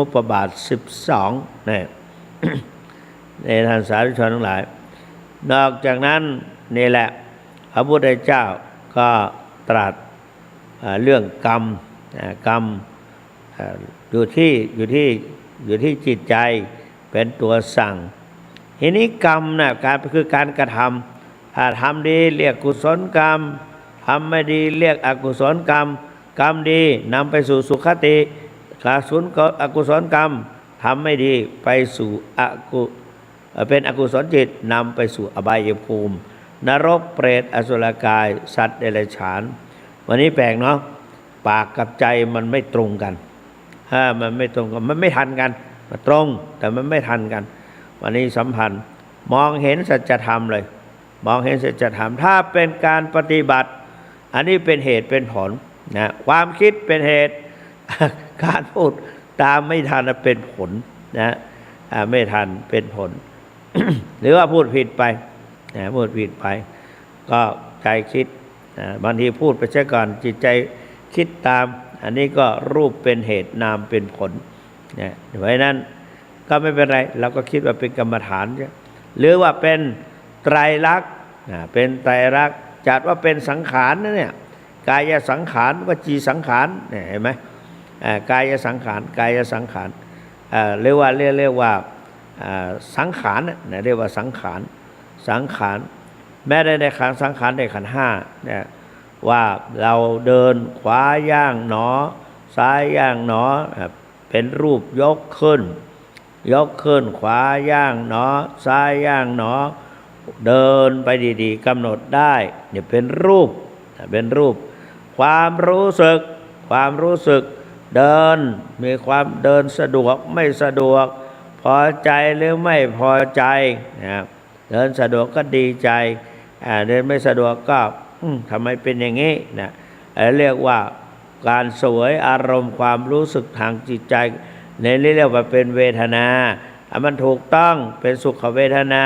มุปบาท12นี่ ในท่านสาธุชนทั้งหลายนอกจากนั้นนี่แหละพระพุทธเจ้าก็ตรัสเรื่องกรรมกรรมอยู่ที่จิตใจเป็นตัวสั่งทีนี้กรรมนะคือการกระทำถ้าทำดีเรียกกุศลกรรมทำไม่ดีเรียกอกุศลกรรมกรรมดีนำไปสู่สุคติอกุศลกรรมทำไม่ดีไปสู่เป็นอกุศลจิตนำไปสู่อบายภูมินรกเปรตอสุรกายสัตว์เดรัจฉานวันนี้แปลกเนาะปากกับใจมันไม่ตรงกันมันไม่ตรงกันมันไม่ทันกันมันตรงแต่มันไม่ทันกันวันนี้สัมพันธ์มองเห็นสัจธรรมเลยมองเห็นสัจธรรมถ้าเป็นการปฏิบัติอันนี้เป็นเหตุเป็นผลนะความคิดเป็นเหตุการพูดตามไม่ทันเป็นผลนะไม่ทันเป็นผล หรือว่าพูดผิดไปพูดผิดไปก็ใจคิดบางทีพูดไปซะก่อนจิตใจคิดตามอันนี้ก็รูปเป็นเหตุนามเป็นผลเพราะฉะนั้นก็ไม่เป็นไรเราก็คิดว่าเป็นกรรมฐานหรือว่าเป็นไตรลักษณ์เป็นไตรลักษณ์จัดว่าเป็นสังขารนะเนี่ยกายสังขารวจีสังขารเห็นไหมกายสังขารเรียกว่าสังขารนะเรียกว่าสังขารแม้ในขันสังขารในขันธ์ห้าเนี่ยว่าเราเดินขวาย่างหนอซ้ายย่างหนอเป็นรูปยกขึ้นขวาย่างหนอซ้ายย่างหนอเดินไปดีๆกำหนดได้เนี่ยเป็นรูปความรู้สึกเดินมีความเดินสะดวกไม่สะดวกพอใจหรือไม่พอใจเดินสะดวกก็ดีใจเดินไม่สะดวกก็ทำไมเป็นอย่างนี้นะเรียกว่าการเสวยอารมณ์ความรู้สึกทางจิตใจในเรียกว่าเป็นเวทนามันถูกต้องเป็นสุขเวทนา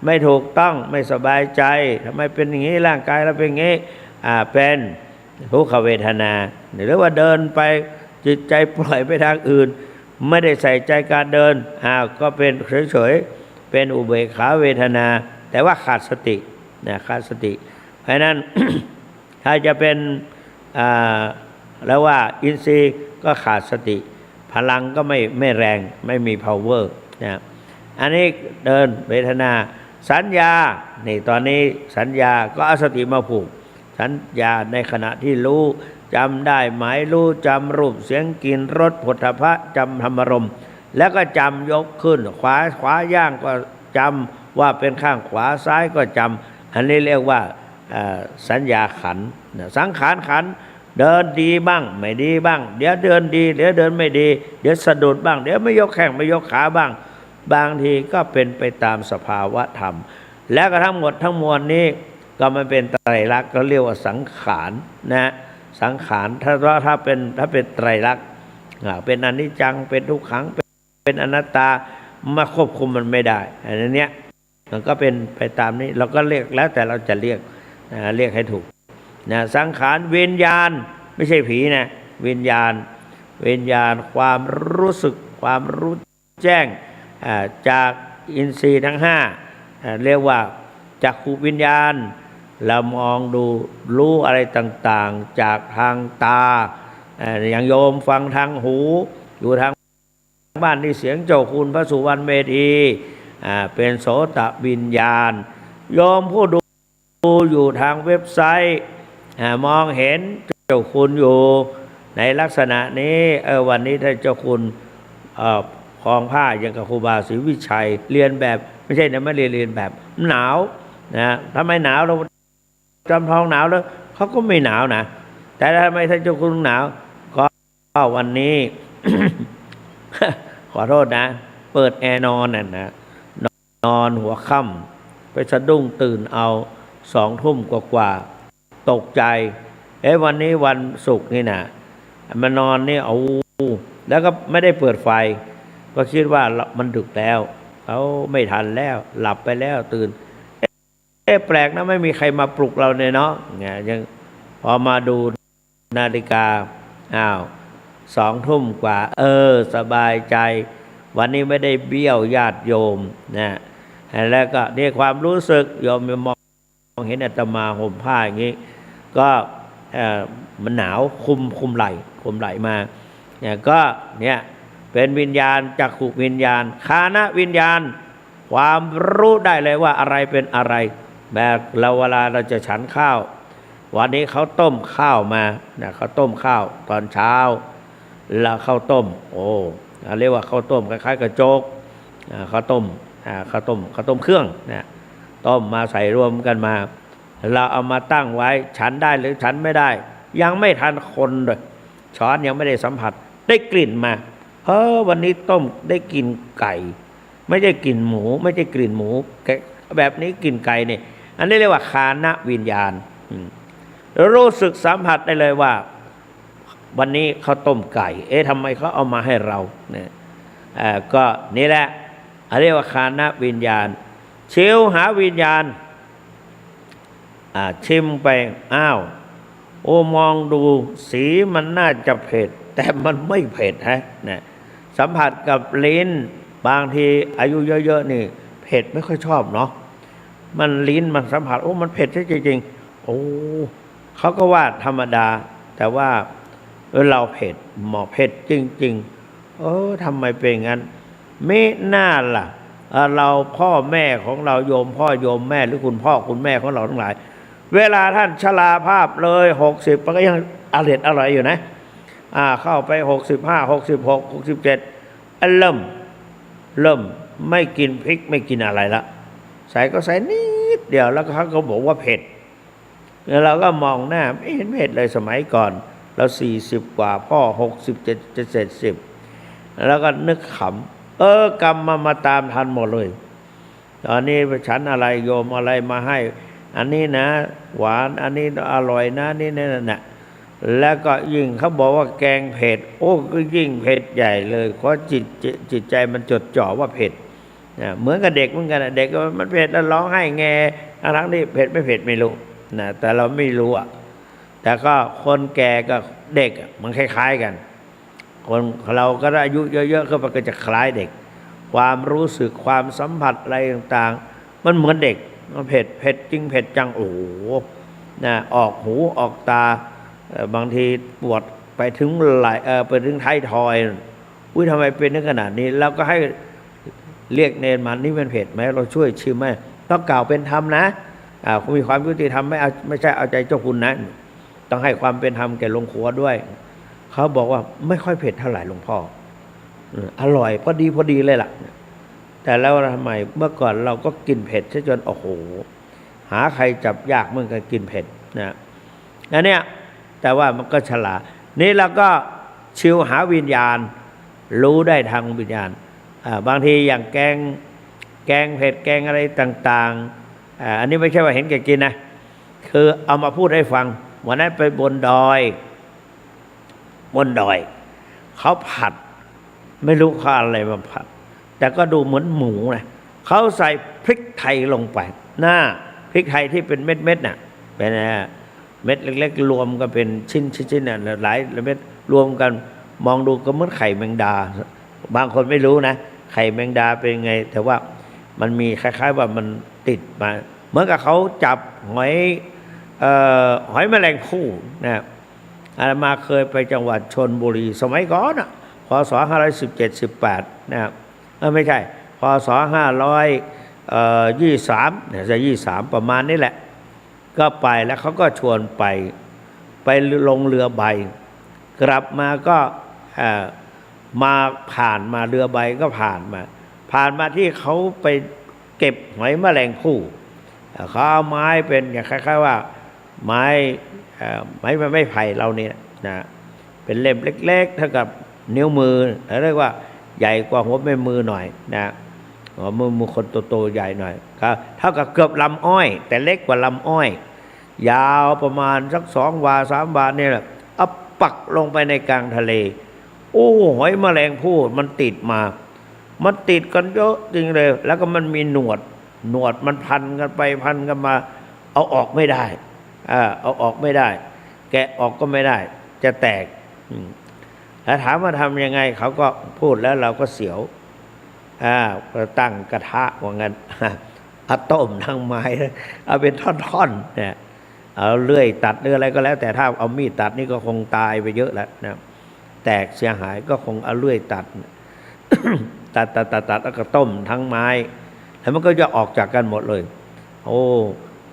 ไม่ถูกต้องไม่สบายใจทำไมเป็นอย่างนี้ร่างกายเราเป็นอย่างนี้เป็นทุกขเวทนาหรือว่าเดินไปจิตใจปล่อยไปทางอื่นไม่ได้ใส่ใจการเดินก็เป็นเฉยๆเป็นอุเบกขาเวทนาแต่ว่าขาดสติขาดสติเพราะนั้น ถ้าจะเป็นแล้วว่าอินทรีย์ก็ขาดสติพลังก็ไม่แรงไม่มี power นะอันนี้เดินเวทนาสัญญานี่ตอนนี้สัญญาก็เอาสติมาผูกสัญญาในขณะที่รู้จำได้หมายรู้จำรูปเสียงกลิ่นรสผลทพะจำธรรมารมณ์แล้วก็จำยกขึ้นขวาย่างก็จำว่าเป็นข้างขวาซ้ายก็จำอันนี้เรียกว่าสัญญาขันธ์สังขารขันธ์เดินดีบ้างไม่ดีบ้างเดี๋ยวเดินดีเดี๋ยวเดินไม่ดีเดี๋ยวสะดุดบ้างเดี๋ยวไม่ยกแข้งไม่ยกขาบ้างบางทีก็เป็นไปตามสภาวะธรรมและก็ทั้งหมดทั้งมวลนี้ก็มันเป็นไตรลักษณ์ก็เรียกว่าสังขารนะสังขารถ้าเป็นไตรลักษณ์เป็นอนิจจังเป็นทุกขังเป็นอนัตตามาควบคุมมันไม่ได้อันนี้มันก็เป็นไปตามนี้เราก็เรียกแล้วแต่เราจะเรียกให้ถูกสังขารวิญญาณไม่ใช่ผีนะวิญญาณความรู้สึกความรู้แจ้งจากอินทรีย์ทั้งห้าเรียกว่าจักขุวิญญาณเรามองดูรู้อะไรต่างๆจากทางตาอย่างโยมฟังทางหูอยู่ทางบ้านนี่เสียงเจ้าคุณพระสุวรรณเมธีเป็นโสตวิญญาณโยมผู้ดูอยู่ทางเว็บไซต์มองเห็นเจ้าคุณอยู่ในลักษณะนี้วันนี้ถ้าเจ้าคุณคลองผ้าอย่างกับครูบาศรีวิชัยเรียนแบบไม่ใช่นะไม่เรียนแบบหนาวนะทำไมหนาวเราจำท้องหนาวแล้วเขาก็ไม่หนาวนะแต่ทำไมท่านเจ้าคุณหนาวก็วันนี้ ขอโทษนะเปิดแอร์นอนนะนอนหัวค่ำไปสะดุ้งตื่นเอา2 ทุ่มกว่าตกใจวันนี้วันศุกร์นี่นะมานอนนี่แล้วก็ไม่ได้เปิดไฟก็คิดว่ามันดึกแล้วเขาไม่ทันแล้วหลับไปแล้วตื่นแปลกนะไม่มีใครมาปลุกเราเลยเนาะยังพอมาดูนาฬิกา 2 ทุ่มกว่าสบายใจวันนี้ไม่ได้เบี้ยวญาติโยมนะแล้วก็นี่ความรู้สึกโยมมองเห็นอาตมาห่มผ้าอย่างนี้ก็มันหนาวคุมไหลมาเนี่ยก็เนี่ยเป็นวิญญาณจักขุวิญญาณฆานวิญญาณความรู้ได้เลยว่าอะไรเป็นอะไรแบบเราเวลาเราจะฉันข้าววันนี้เขาต้มข้าวมาเนี่ยเขาต้มข้าวตอนเช้าแล้วข้าวต้มเรียกว่าข้าวต้มคล้ายๆกับโจ๊กข้าวต้มเครื่องเนี่ยต้มมาใส่รวมกันมาเราเอามาตั้งไว้ฉันได้หรือฉันไม่ได้ยังไม่ทันคนเลยช้อนยังไม่ได้สัมผัสได้กลิ่นมาวันนี้ต้มได้กลิ่นไก่ไม่ใช่กลิ่นหมูไม่ใช่กลิ่นหมูแบบนี้กลิ่นไก่เนี่ยอันนี้เรียกว่าฆานวิญญาณรู้สึกสัมผัสได้เลยว่าวันนี้เขาต้มไก่ทำไมเขาเอามาให้เราเนี่ยก็นี่แหละเรียกว่าฆานวิญญาณชิวหาวิญญาณชิมไปมองดูสีมันน่าจะเผ็ดแต่มันไม่เผ็ดนะสัมผัสกับลิ้นบางทีอายุเยอะๆนี่เผ็ดไม่ค่อยชอบเนาะมันลิ้นมันสัมผัสมันเผ็ดจริงๆเขาก็ว่าธรรมดาแต่ว่าเราเผ็ดเผ็ดจริงๆทำไมเป็นงั้นไม่น่าล่ะเราพ่อแม่ของเราโยมพ่อโยมแม่หรือคุณพ่อคุณแม่ของเราทั้งหลายเวลาท่านชราภาพเลย60ก็ยังอร่อยอยู่นะเข้าไป65 66 67เริ่มไม่กินพริกไม่กินอะไรละใส่ก็ใส่นิดเดียวแล้วเขาก็บอกว่าเผ็ดแล้วเราก็มองหน้าไม่เห็นเผ็ดเลยสมัยก่อนเรา40กว่าพ่อ67จะ70แล้วก็นึกขำกรรมมาตามทันหมดเลยตอนนี้ฉันอะไรโยมอะไรมาให้อันนี้นะหวานอันนี้อร่อยนะนี่น่ะแล้วก็ยิ่งเขาบอกว่าแกงเผ็ดก็ยิ่งเผ็ดใหญ่เลยเพราะจิตใจมันจดจ่อว่าเผ็ดเหมือนกับเด็กเหมือนกันเด็กมันเผ็ดแล้วร้องไห้แงทั้งที่เผ็ดไม่เผ็ดไม่รู้นะแต่เราไม่รู้แต่ก็คนแก่กับเด็กมันคล้ายๆกันคนเราก็อายุเยอะๆก็จะคล้ายเด็กความรู้สึกความสัมผัสอะไรต่างๆมันเหมือนเด็กมันเผ็ดจริงเผ็ดจังนะออกหูออกตาบางทีปวดไปถึงไหล่ไปถึงท้ายทอยทำไมเป็นขนาดนี้แล้วก็ให้เรียกเนรมานี่มันเผ็ดไหมเราช่วยชิมไหมต้องกล่าวเป็นธรรมนะคุณมีความยุติธรรมไม่ใช่เอาใจเจ้าคุณนะต้องให้ความเป็นธรรมแก่หลวงขัวด้วยเขาบอกว่าไม่ค่อยเผ็ดเท่าไหร่หลวงพ่ออร่อยพอดีเลยล่ะแต่แล้วทำไมเมื่อก่อนเราก็กินเผ็ดซะจนหาใครจับยากเมื่อกันกินเผ็ดนะอันเนี้ยแต่ว่ามันก็ฉลาดนี่เราก็ชิวหาวิญญาณรู้ได้ทางวิญญาณบางทีอย่างแกงเผ็ดแกงอะไรต่างๆอันนี้ไม่ใช่ว่าเห็นแก่กินนะคือเอามาพูดให้ฟังวันนั้นไปบนดอยเขาผัดไม่รู้ข้าอะไรมาผัดแต่ก็ดูเหมือนหมูนะเขาใส่พริกไทยลงไปพริกไทยที่เป็นเม็ดน่ะเป็นเม็ดเล็กๆรวมกันเป็นชิ้นน่ะหลายเม็ดรวมกันมองดูก็เหมือนไข่แมงดาบางคนไม่รู้นะไข่แมงดาเป็นไงแต่ว่ามันมีคล้ายๆว่ามันติดมาเหมือนกับเขาจับหอยแมลงภู่นะอาตมาเคยไปจังหวัดชลบุรีสมัยก่อนพศ517-18นะครับไม่ใช่พศ523เนี่ยจะ23ประมาณนี้แหละก็ไปแล้วเขาก็ชวนไปลงเรือใบกลับมาก็มาผ่านมาเรือใบก็ผ่านมาที่เขาไปเก็บหอยแมลงภู่เขาเอาไม้เป็นอย่างคล้ายๆว่าไม้ไผ่เราเนี่ยนะเป็นเล่มเล็กๆเท่ากับนิ้วมือเรียกว่าใหญ่กว่าหัวแม่มือหน่อยนะหัวมือคนโตๆใหญ่หน่อยก็เท่ากับเกือบลำอ้อยแต่เล็กกว่าลำอ้อยยาวประมาณสัก2 วา 3 วาเนี่ยแหละเอาปักลงไปในกลางทะเลหอยแมลงภู่มันติดกันเยอะจริงเลยแล้วก็มันมีหนวดมันพันกันไปพันกันมาเอาออกไม่ได้เอาออกไม่ได้แกะออกก็ไม่ได้จะแตก แล้วถามว่าทำยังไงเขาก็พูดแล้วเราก็เสียวตั้งกระทะว่างั้นเอาต้มทั้งไม้เอาเป็นท่อนๆเนี่ยเอาเลื่อยตัดหรืออะไรก็แล้วแต่ถ้าเอามีดตัดนี่ก็คงตายไปเยอะแล้วนะแตกเสียหายก็คงเอาเลื่อยตัด ตัดแล้วก็ต้มทั้งไม้แล้วมันก็จะออกจากกันหมดเลยโอ้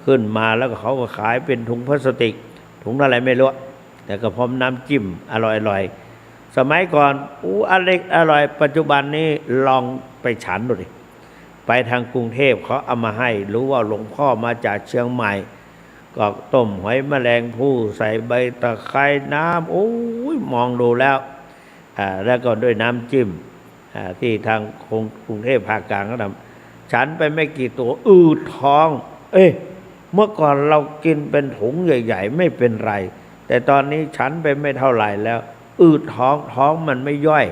ขึ้นมาแล้วก็เขาก็ขายเป็นถุงพลาสติกถุงอะไรไม่รู้แต่ก็พร้อมน้ำจิ้มอร่อยสมัยก่อนอร่อยปัจจุบันนี้ลองไปฉันดูดิไปทางกรุงเทพเขาเอามาให้รู้ว่าหลวงพ่อมาจากเชียงใหม่ก็ต้มหอยแมลงภู่ใส่ใบตะไคร้น้ำโอ้ยมองดูแล้วแล้วก็ด้วยน้ำจิ้มที่ทางกรุงเทพภาคกลางเขาทำฉันไปไม่กี่ตัวอืดท้องเมื่อก่อนเรากินเป็นถุงใหญ่ๆไม่เป็นไรแต่ตอนนี้ฉันไปไม่เท่าไหร่แล้วอืดท้องมันไม่ย่อย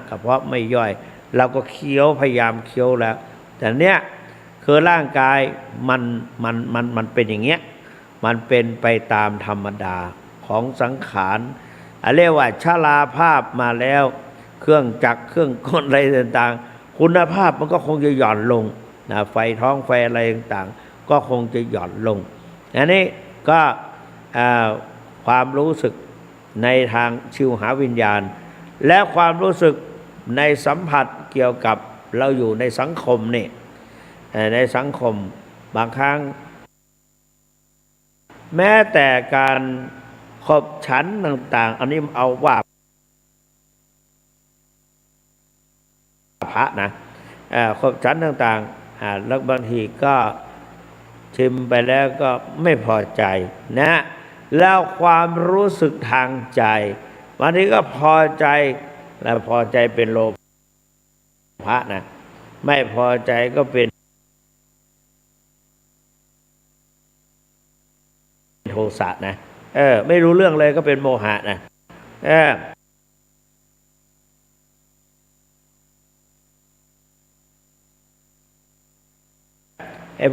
กระเพาะไม่ย่อยเราก็เคี้ยวพยายามเคี้ยวแล้วแต่เนี้ยคือร่างกายมันเป็นอย่างเงี้ยมันเป็นไปตามธรรมดาของสังขารเรียกว่าชราภาพมาแล้วเครื่องจักรเครื่องกลอะไรต่างๆคุณภาพมันก็คงจะหย่อนลงนะไฟท้องไฟอะไรต่างๆก็คงจะหย่อนลงอันนี้ก็ความรู้สึกในทางชิวหาวิญญาณและความรู้สึกในสัมผัสเกี่ยวกับเราอยู่ในสังคมนี่ในสังคมบางครั้งแม้แต่การขบฉันต่างๆอันนี้เอาว่าพระนะขบฉันต่างๆแล้วบางทีก็ชิมไปแล้วก็ไม่พอใจนะแล้วความรู้สึกทางใจบางทีก็พอใจแล้วพอใจเป็นโลภะนะไม่พอใจก็เป็นโทสะนะไม่รู้เรื่องเลยก็เป็นโมหะนะ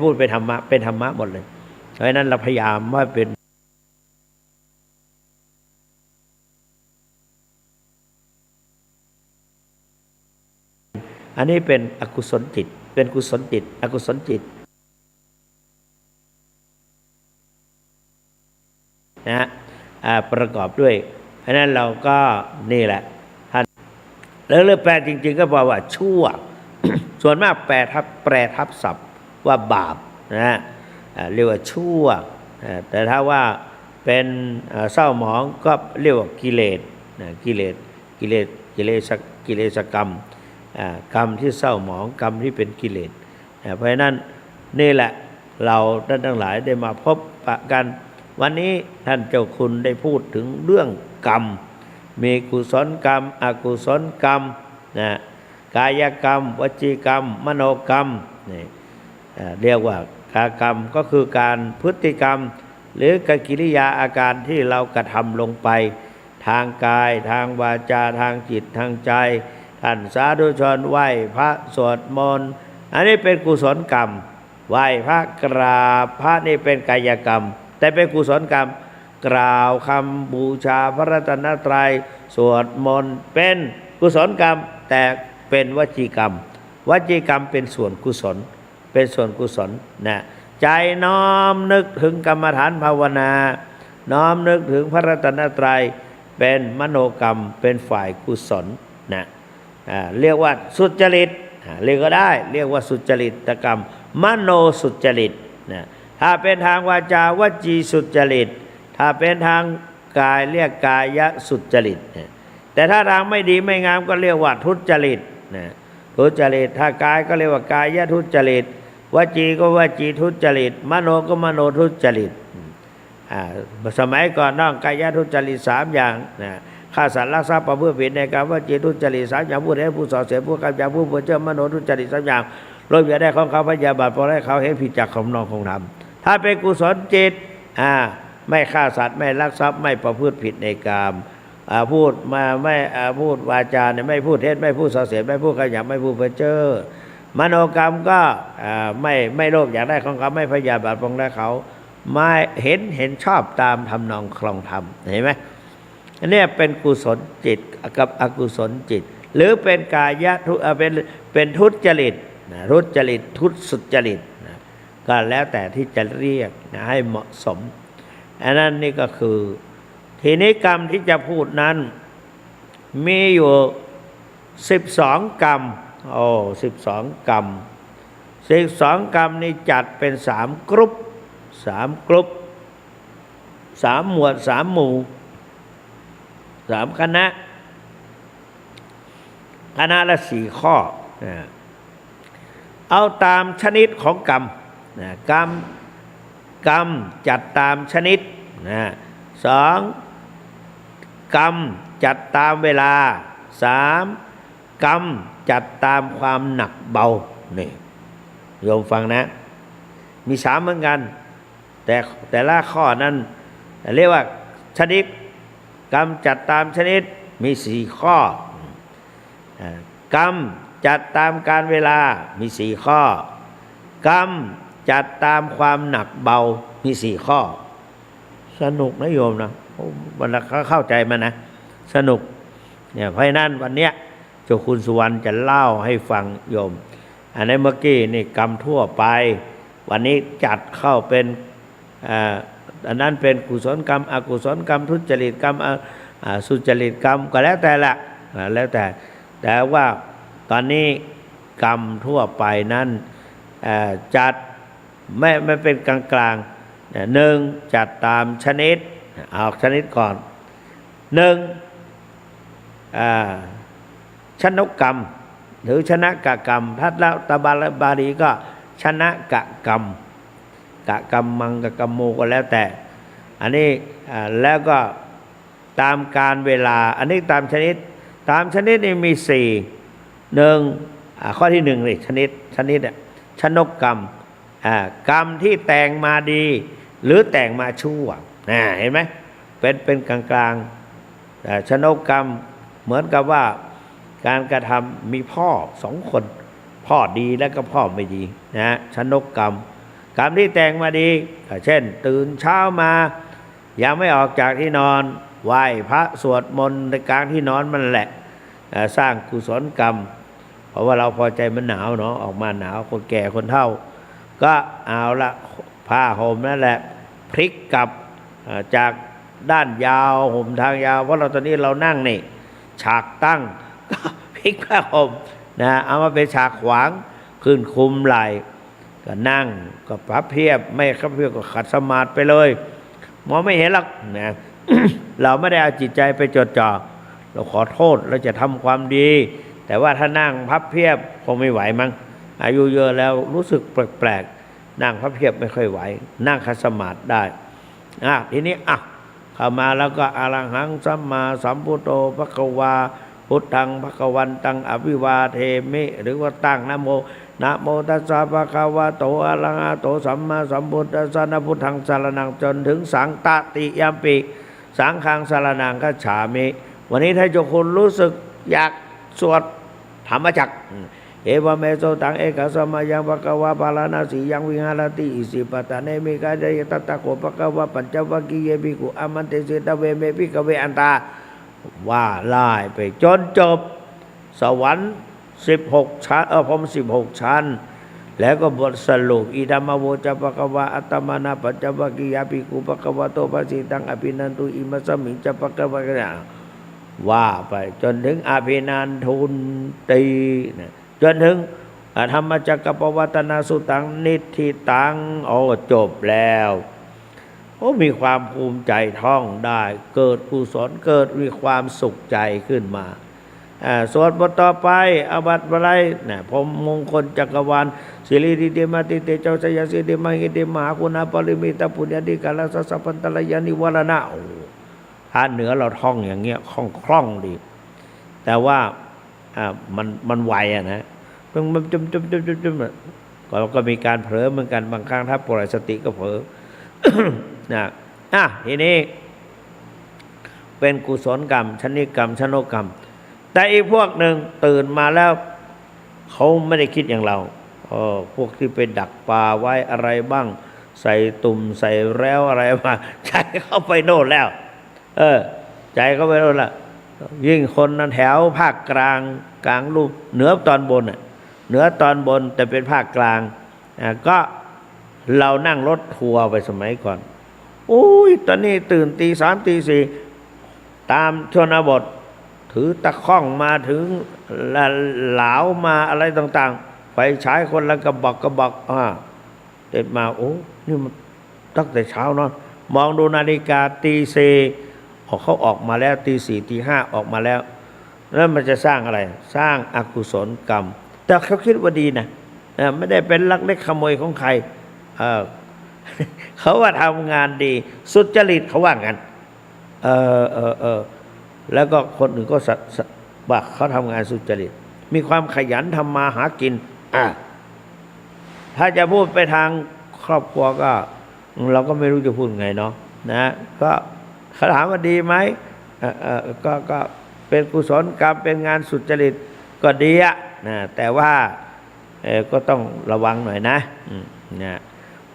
พูดเป็นธรรมะหมดเลยเพราะฉะนั้นเราพยายามว่าเป็นอันนี้เป็นอกุศลจิตเป็นกุศลจิตอกุศลจิตนะประกอบด้วยเพราะนั้นเราก็นี่แหละท่านแล้วเรื่องแปลจริงๆก็บอกว่าชั่ว ส่วนมากแปรทับศัพท์ว่าบาปนะเรียกว่าชั่วแต่ถ้าว่าเป็นเศร้าหมองก็เรียกว่ากิเลสกิเลสกรรมกรรมที่เศร้าหมองกรรมที่เป็นกิเลสเพราะฉะนั้นนี่แหละเราท่านทั้งหลายได้มาพบปะกันวันนี้ท่านเจ้าคุณได้พูดถึงเรื่องกรรมมีกุศลกรรมอกุศลกรรมกายกรรมวจีกรรมมโนกรรมนี่เรียกว่ากรรมก็คือการพฤติกรรมหรือกิริยาอาการที่เรากระทำลงไปทางกายทางวาจาทางจิตทางใจท่านสาธุชนไหว้พระสวดมนต์อันนี้เป็นกุศลกรรมไหว้พระกราบพระนี่เป็นกายกรรมแต่เป็นกุศลกรรมกล่าวคำบูชาพระรัตนตรัยสวดมนต์เป็นกุศลกรรมแต่เป็นวจีกรรมเป็นส่วนกุศลนะใจน้อมนึกถึงกรรมฐานภาวนาน้อมนึกถึงพระรัตนตรัยเป็นมโนกรรมเป็นฝ่ายกุศลนะเรียกว่าสุจริตเรียกก็ได้เรียกว่าสุจริตกรรมมโนสุจริตนะถ้าเป็นทางวาจาวจีสุจริตถ้าเป็นทางกายเรียกกายสุจริตนะแต่ถ้าทางไม่ดีไม่งามก็เรียกว่าทุจริตนะทุจริตถ้ากายก็เรียกว่ากายทุจริตวจีก็วจีทุจริตมโนก็มโนทุจริตสมัยก่อนน้องกายทุจริต3อย่างนะฆ่าสัตว์ลักทรัพย์ประพฤติผิดในการวจีทุจริต3อย่างพูดให้ผู้ส่อเสียดผู้กำจัดผู้เพ้อเจ้อมโนทุจริต3อย่างโลภอยากได้ของเขาพยาบาทพอให้เขาเห็นผิดจากของนองของธรรมถ้าเป็นกุศลจิตไม่ฆ่าสัตว์ไม่ลักทรัพย์ไม่ประพฤติผิดในกามพูดมาไม่พูดวาจาเนี่ยไม่พูดเท็จไม่พูดส่อเสียดไม่พูดขยับไม่พูดเพ้อเจ้อมโนกรรมก็ไม่โลภอยากได้ของเขาไม่พยาบาทปองได้เขาไม่เห็นชอบตามทำนองคลองธรรมเห็นไหม อันนี้เป็นกุศลจิตกับอกุศลจิต หรือเป็นกายทุเป็นทุจริตนะทุจริตทุสุจริตนะก็แล้วแต่ที่จะเรียกนะให้เหมาะสมอันนั้นนี่ก็คือทีนี้กรรมที่จะพูดนั้นมีอยู่12 กรรม12 กรรม12 กรรมนี้จัดเป็น3 กรุ๊ป3 หมวด 3 หมู่ 3 คณะละ4 ข้อนะเอาตามชนิดของกรรมนะกรรมจัดตามชนิดนะ2 กรรมจัดตามเวลา 3 กรรมจัดตามความหนักเบานี่โยมฟังนะมี3เหมือนกันแต่ละข้อนั้นเรียกว่าชนิดกรรมจัดตามชนิดมี4 ข้อกรรมจัดตามการเวลามี4 ข้อกรรมจัดตามความหนักเบามี4 ข้อสนุกนะโยมนะวันละเข้าใจมันนะสนุกเนี่ยเพราะนั้นวันเนี้ยเจ้าคุณสุวรรณจะเล่าให้ฟังโยมอันนี้เมื่อกี้นี่กรรมทั่วไปวันนี้จัดเข้าเป็นอันนั้นเป็นกุศลกรรมอกุศลกรรมทุจริตกรรมสุจริตกรรมก็แล้วแต่ละแล้วแต่ว่าตอนนี้กรรมทั่วไปนั้นจัดไม่เป็นกลางๆหนึ่งจัดตามชนิดเอาชนิดก่อนหนึ่งชนกกรรมหรือชนะกะกรรมทัศละตบาลีก็ชนะกะกรรมกะกรรมมังกะกรรมโมก็แล้วแต่อันนี้แล้วก็ตามการเวลาอันนี้ตามชนิดนี่มี1ข้อที่1เลยชนิดชนกกรรมกรรมที่แต่งมาดีหรือแต่งมาชั่วเห็นไหมเป็นกลางชนกกรรมเหมือนกับว่าการกระทำมีพ่อ2 คนพ่อดีแล้วก็พ่อไม่ดีนะชนกกรรมที่แต่งมาดีเช่นตื่นเช้ามายังไม่ออกจากที่นอนไหว้พระสวดมนต์ในกลางที่นอนมันแหละสร้างกุศลกรรมเพราะว่าเราพอใจมันหนาวเนาะออกมาหนาวคนแก่คนเฒ่าก็เอาละผ้าห่มนั่นแหละพลิกกลับจากด้านยาวห่มทางยาวเพราะเราตอนนี้เรานั่งนี่ฉากตั้งพลิกผ้าห่มนะเอามาเป็นฉากขวางขึ้นคุมไหล่ก็นั่งก็พับเพียบไม่พับเพียบก็ขัดสมาธิไปเลยมองไม่เห็นหรอกนะ เราไม่ได้เอาจิตใจไปจดจ่อเราขอโทษเราจะทำความดีแต่ว่าถ้านั่งพับเพียบคงไม่ไหวมั้งอายุเยอะแล้วรู้สึกแปลกๆนั่งพับเพียบไม่ค่อยไหวนั่งขัดสมาธิได้ทีนี้เข้ามาแล้วก็อรหังสัมมาสัมพุทโธภควาพุทธังภควันตังอภิวาเทมิหรือว่าตั้งนะโมตัสสะภะคะวะโตอะระหะโตสัมมาสัมพุทธัสสะนะพุทธังสารนังจนถึงสังตติยัมปิสังฆังสารนังคัจฉามิวันนี้ถ้าเจ้าคุณรู้สึกอยากสวดธรรมจักรเอวเมโสตังเอกสมายังภะคะวะปาราณสียังวิหารติอิสิปตะเนมิกายยตตะโกภะคะวะปัญจวัคคีย์เยภิกขุอามันเตสิตเวเมภิกขเวอันตาว่าไล่ไปจนจบสวรรค์16 ชั้นพรหม16 ชั้นแล้วก็บทสรุปอิธัมมโวจะภะคะวะอัตตมานาปัญจวัคคียาภิกขุภะคะวะโตภะสิตังอภินันตุอิมัสสมิงจะภะคะวะว่าไปจนถึงอภินันทุนตีจนถึงธรรมจักรปวัตนาสุตังนิธิตังจบแล้วมีความภูมิใจท่องได้เกิดกุศลเกิดมีความสุขใจขึ้นมาสวดบทต่อไปอบัติอะไรพรหมมงคลจักรวาลสิริดิเดมาติเตเจ้าชยสิเดมังกิเดมหาคุณาปริมิตปุญญาธิกาลสัสสะพันตะลยานิวรณะภาคเหนือเราท่องอย่างเงี้ยคล่องดีแต่ว่ามันไวนะมันจุ่มก็มีการเผลอเหมือนกันบางครั้งถ้าปล่อยสติก็เผลอ ทีนี้เป็นกุศลกรรมชนิกรรมชนกกรรมแต่อีกพวกหนึ่งตื่นมาแล้วเขาไม่ได้คิดอย่างเราพวกที่ไปดักปลาไว้อะไรบ้างใส่ตุ่มใส่แล้วอะไรมาใจเข้าไปโน่นแล้วใจ ใจก็ไปแล้วล่ะยิ่งคนนั้นแถวภาคกลางกลางรูปเหนือตอนบนอ่ะเหนือตอนบนแต่เป็นภาคกลางก็เรานั่งรถทัวร์ไปสมัยก่อนโอ้ยตอนนี้ตื่นตี 3ตี 4ตามชนบทถือตะข้องมาถึงเหลามาอะไรต่างๆไฟฉายคนละกระบอกเด็ดมาโอ้นี่มันตั้งแต่เช้านอนมองดูนาฬิกาตี 4เขาออกมาแล้วตี 4ตี 5ออกมาแล้วมันจะสร้างอะไรสร้างอกุศลกรรมแต่เขาคิดว่าดีนะไม่ได้เป็นลักเล็กขโมยของใครเขาว่าทำงานดีสุจริตเขาว่างั้นแล้วก็คนอื่นก็ว่าเขาทำงานสุจริตมีความขยันทำมาหากินถ้าจะพูดไปทางครอบครัวก็เราก็ไม่รู้จะพูดไงเนาะนะก็เขาถามว่าดีไหมก็เป็นกุศลกรรมเป็นงานสุจริตก็ดีอะนะแต่ว่าก็ต้องระวังหน่อยนะ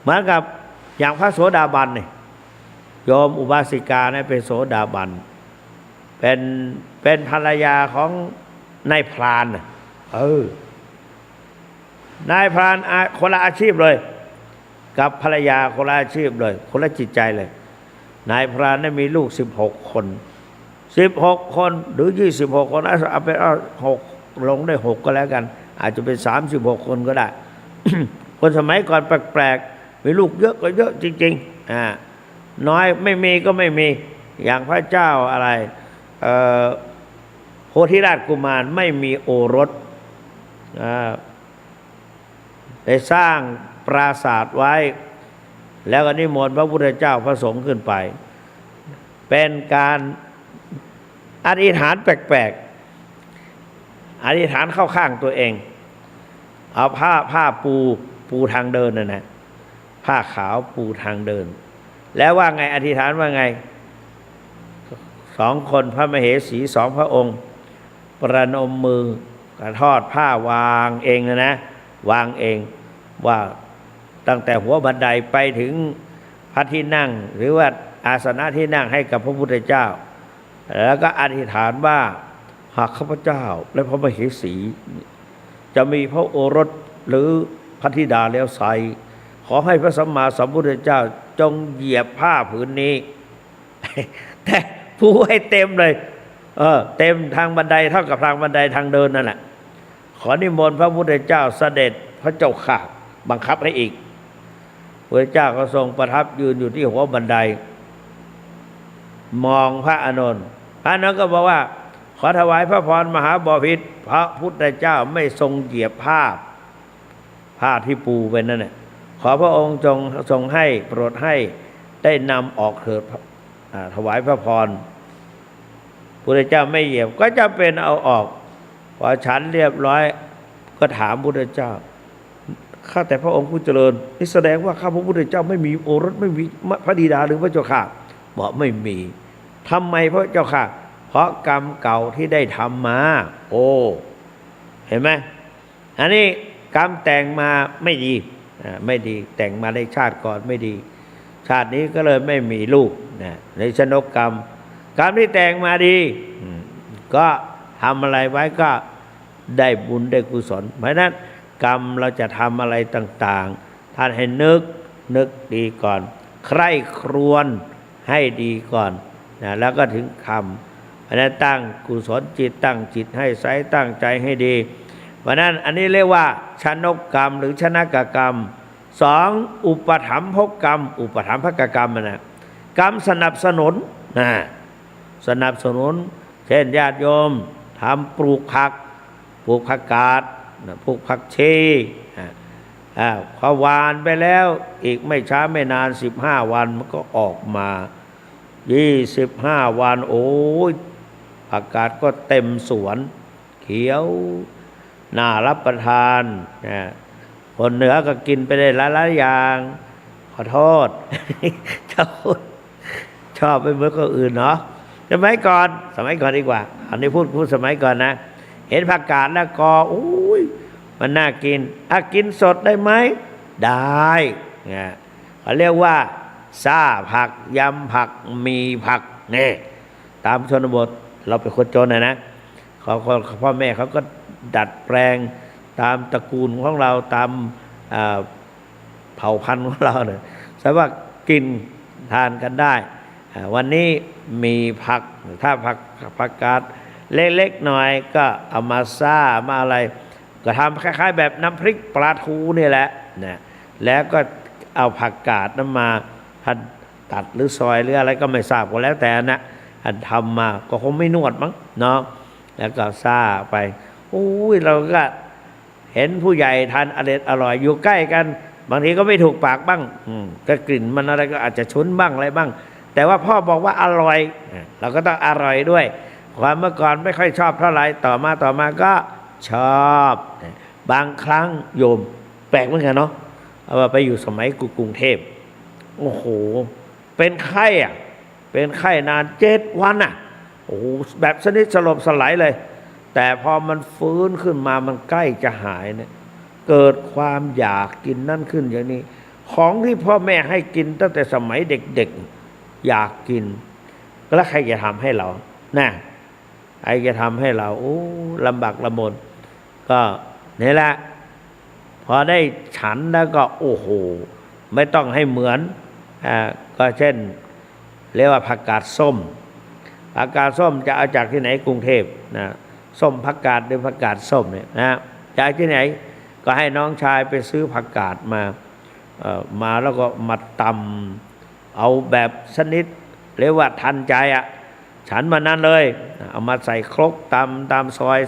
เหมือนกับอย่างพระโสดาบันเนี่ยโยมอุบาสิกาเนี่ยเป็นโสดาบันเป็นภรรยาของนายพรานนายพรานคนละอาชีพเลยกับภรรยาคนละอาชีพเลยคนละจิตใจเลยนายพรานเนี่ยมีลูก16 คน16 คนหรือ26 คนเอาไป6ลงได้6ก็แล้วกันอาจจะเป็น36 คนก็ได้ คนสมัยก่อนแปลกๆมีลูกเยอะก็เยอะจริงๆน้อยไม่มีก็ไม่มีอย่างพระเจ้าอะไรโพธิราชกุมารไม่มีโอรสได้สร้างปราสาทไว้แล้วก็นิมนต์พระพุทธเจ้าพระสงฆ์ขึ้นไปเป็นการอธิษฐานแปลกๆอธิษฐานเข้าข้างตัวเองเอาผ้าปูทางเดินน่ะนะผ้าขาวปูทางเดินแล้วว่าไงอธิษฐานว่าไง2 คนพระมเหสี2 พระองค์ประนมมือกระทอดผ้าวางเองนะวางเองว่าตั้งแต่หัวบันไดไปถึงพระที่นั่งหรือว่าอาสนะที่นั่งให้กับพระพุทธเจ้าแล้วก็อธิษฐานว่าหากข้าพเจ้าและพระมเหสีจะมีพระโอรสหรือพระธิดาแล้วไซขอให้พระสัมมาสัมพุทธเจ้าจงเหยียบผ้าผืนนี้แต่ผู้ให้เต็มเลยเต็มทางบันไดเท่ากับทางบันไดทางเดินนั่นแหละขอนิมนต์พระพุทธเจ้าเสด็จพระเจ้าข่าบังคับให้อีกพระเจ้าก็ทรงประทับยืนอยู่ที่หัวบันไดมองพระอานนท์ก็บอกว่าขอถวายพระพรมหาบพิตรพระพุทธเจ้าไม่ทรงเหยียบผ้าที่ปูไปนั่นแหละขอพระองค์จงทรงให้โปรดให้ได้นำออกเถิดถวายพระพรพุทธเจ้าไม่เหยียบก็จะเป็นเอาออกพอฉันเรียบร้อยก็ถามพุทธเจ้าข้าแต่พระองค์ผู้เจริญนี่แสดงว่าข้าพระพุทธเจ้าไม่มีโอรสไม่มีพระธิดาหรือพระเจ้าค่ะบอกไม่มีทำไมพระเจ้าค่ะเพราะกรรมเก่าที่ได้ทำมาโอ้เห็นไหมอันนี้กรรมแต่งมาไม่ดีไม่ดีแต่งมาในชาติก่อนไม่ดีชาตินี้ก็เลยไม่มีลูกในชนกกรรมที่แต่งมาดีก็ทำอะไรไว้ก็ได้บุญได้กุศลเพราะนั้นกรรมเราจะทำอะไรต่างๆท่านให้นึกดีก่อนใคร่ครวญให้ดีก่อนแล้วก็ถึงคำเพราะนั้นตั้งกุศลจิตตั้งจิตให้ใสตั้งใจให้ดีเพราะนั้นอันนี้เรียกว่าชนกกรรมหรือชนกกรรม2อุปถัมภกกรรมอุปถัมภกกรรมกรรมสนับสนุนสนับสนุนเช่นญาติโยมทำปลูกผักกาดปลูกผักชีพอหวานไปแล้วอีกไม่ช้าไม่นาน15 วันมันก็ออกมา25 วันโอ้ยผักกาดก็เต็มสวนเขียวน่ารับประทานคนเหนือก็กินไปได้หลายๆอย่างขอโทษชอบไปเหมือนคนอื่นเนาะสมัยก่อนดีกว่าอันนี้พูดสมัยก่อนนะเห็นผักกาดแล้วก็โอ้ยมันน่ากินกินสดได้ไหมได้เขาเรียกว่าซ่าผักยำผักมีผักนี่ ตามชนบทเราเป็นคนจนนะเขาพ่อแม่เขาก็ดัดแปลงตามตระกูลของเราตามเผ่าพันธุ์ของเราเนี่ยแต่ว่ากินทานกันได้วันนี้มีผักถ้าผักกาดเล็กๆหน่อยก็เอามาซ่ามาอะไรก็ทำคล้ายๆแบบน้ำพริกปลาทูนี่แหละนะแล้วก็เอาผักกาดนั้นมาหั่นตัดหรือซอยหรืออะไรก็ไม่ทราบก็แล้วแต่นะหั่นทำมาก็คงไม่นวดมั้งเนาะแล้วก็ซ่าไปอุ้ยเราก็เห็นผู้ใหญ่ทานอร่อยอยู่ใกล้กันบางทีก็ไม่ถูกปากบ้างก็กลิ่นมันอะไรก็อาจจะฉุนบ้างอะไรบ้างแต่ว่าพ่อบอกว่าอร่อยเราก็ต้องอร่อยด้วยความเมื่อก่อนไม่ค่อยชอบเท่าไหร่ต่อมาก็ชอบบางครั้งโยมแปลกเหมือนกันเนาะเอาไปอยู่สมัยกรุงเทพโอ้โหเป็นไข้เป็นไข้นาน7 วันโอ้โหแบบสนิทสลบสลายเลยแต่พอมันฟื้นขึ้นมามันใกล้จะหายเนี่ยเกิดความอยากกินนั่นขึ้นอย่างนี้ของที่พ่อแม่ให้กินตั้งแต่สมัยเด็กๆอยากกินแล้วใครจะทำให้เรานะใครจะทำให้เราโอ้ลำบากลำบนก็นี่แหละพอได้ฉันแล้วก็โอ้โหไม่ต้องให้เหมือนก็เช่นเรียกว่าผักกาดส้มจะเอาจากที่ไหนกรุงเทพนะส้มผักกาดหรือผักกาดส้มเนี่ยนะจากที่ไหนก็ให้น้องชายไปซื้อผักกาดมาแล้วก็มาตำเอาแบบชนิดเรียกว่าทันใจฉันมานั้นเลยเอามาใส่ครกตำซอย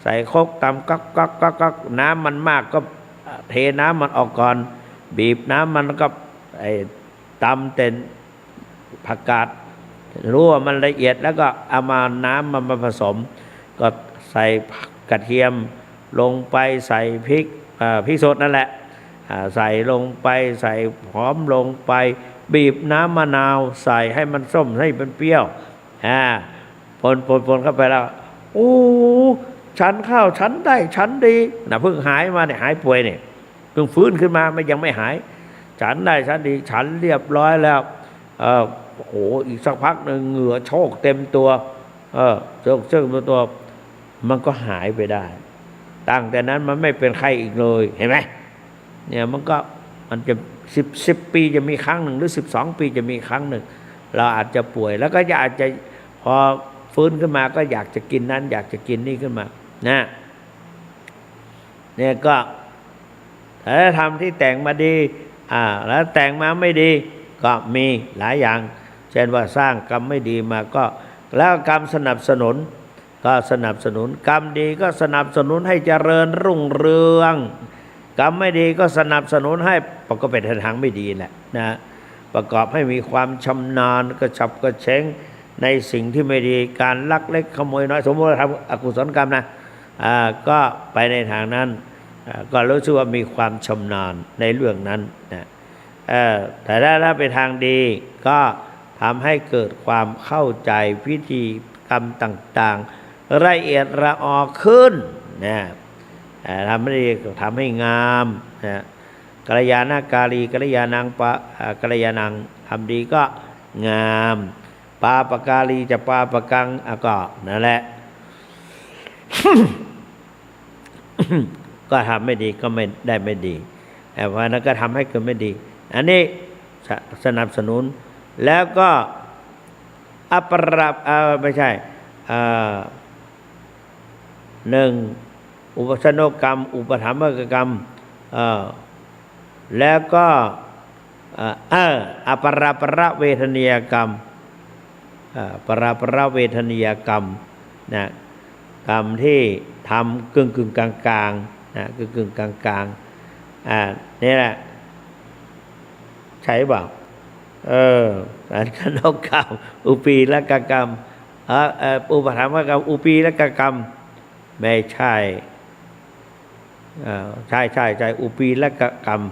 ใส่ครกตำก๊อกน้ำมันมากก็เทน้ำมันออกก่อนบีบน้ำมันก็ตำเต็นผักกาดรู้ว่ามันละเอียดแล้วก็เอามาน้ำมันมาผสมก็ใส่กระเทียมลงไปใส่พริกสดนั่นแหละใส่ลงไปใส่หอมลงไปบีบน้ำมะนาวใส่ให้มันส้มให้มันเปรี้ยวปนเข้าไปแล้วโอ้ฉันข้าวฉันได้ฉันดีเพิ่งหายมาเนี่ยหายป่วยเนี่ยเพิ่งฟื้นขึ้นมาไม่ยังไม่หายฉันได้ฉันดีฉันเรียบร้อยแล้วโอ้โหอีกสักพักหนึ่งเหงื่อโชกเต็มตัวโชกเต็มตัวมันก็หายไปได้ตั้งแต่นั้นมันไม่เป็นไข้อีกเลยเห็นไหมเนี่ยมันจะ10 ปีจะมีครั้งหนึ่งหรือ12 ปีจะมีครั้งหนึ่งเราอาจจะป่วยแล้วก็อาจจะพอฟื้นขึ้นมาก็อยากจะกินนั้นอยากจะกินนี่ขึ้นมานะเนี่ยก็ถ้าทำที่แต่งมาดีแล้วแต่งมาไม่ดีก็มีหลายอย่างเช่นว่าสร้างกรรมไม่ดีมาก็แล้วกรรมสนับสนุนก็สนับสนุนกรรมดีก็สนับสนุนให้เจริญรุ่งเรืองกรรมไม่ดีก็สนับสนุนให้ก็เป็นทางไม่ดีแหละนะประกอบให้มีความชำนาญกระฉับกระเฉงในสิ่งที่ไม่ดีการลักเล็กขโมยน้อยสมมติเราทำอกุศลกรรมนะก็ไปในทางนั้นก็รู้สึกว่ามีความชำนาญในเรื่องนั้นนะแต่ถ้าเป็นทางดีก็ทำให้เกิดความเข้าใจพิธีกรรมต่างๆละเอียดละออขึ้นนะทำให้ดีทำให้งามนะกัลยาณการีกัลยาณังกัลยาณังทำดีก็งามปาปการีจะปาปกังก็นั่นแหละ ก็ทำไม่ดีก็ไม่ได้ไม่ดีเพราะนั้นก็ทำให้เกิดไม่ดีอันนี้สนับสนุนแล้วก็อัปรับไม่ใช่หนึ่งอุปสนกรรมอุปถัมภกกรรมแล้วก็อปราประเวทนียกรรมปราประเวทนียกรรมนะกรรมที่ทำกึ่งกลางนะกึ่งกลางนี่แหละใช่เปล่าการขนกกรรมอุปีละกกรรมอุปถัมภกรรมอุปีละกกรรมไม่ใช่ใช่อุปีละกกรรม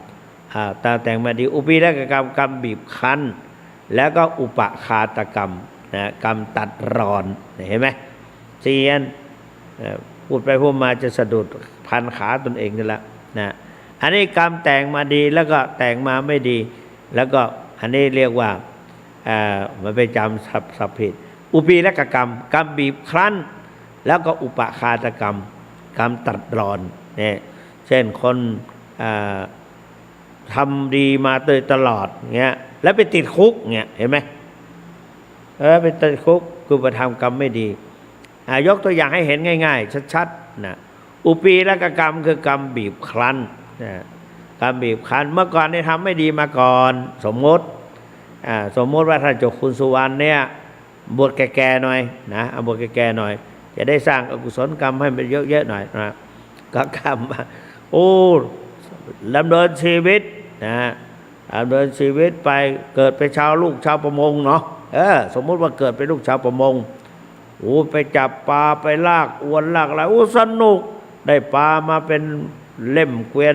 ตาแต่งมาดีอุปีละกกรรมกรรมบีบคั้นแล้วก็อุปคาตกรรมนะกรรมตัดรอนเห็นไหมเซียนพูดไปพูดมาจะสะดุดพันขาตนเองนี่แหละนะอันนี้กรรมแต่งมาดีแล้วก็แต่งมาไม่ดีแล้วก็อันนี้เรียกว่ามันไปจำสับผิด อุปีและกรรมกรรมบีบคั้นแล้วก็อุปคาตกรรมกรรมตัดรอนเนี่ยเช่นคนทำดีมาโดยตลอดเงี้ยแล้วไปติดคุกเงี้ยเห็นไหมไปติดคุกคือไปทำกรรมไม่ดียกตัวอย่างให้เห็นง่ายๆชัดๆนะอุปีและกรรมคือกรรมบีบคั้นนะกรรมบีบคั้นเมื่อก่อนได้ทำไม่ดีมาก่อนสมมติว่าท่านเจ้าคุณสุวรรณเนี่ยบวชแก่ๆหน่อยนะเอาบวชแก่ๆหน่อยจะได้สร้างอกุศลกรรมให้มันเยอะๆหน่อยนะก็กรรมดำเนินชีวิตนะดำเนินชีวิตไปเกิดเป็นลูกชาวประมงเนาะสมมุติว่าเกิดเป็นลูกชาวประมงไปจับปลาไปลากอวนลากอะไรสนุกได้ปลามาเป็นเล่มเกวียน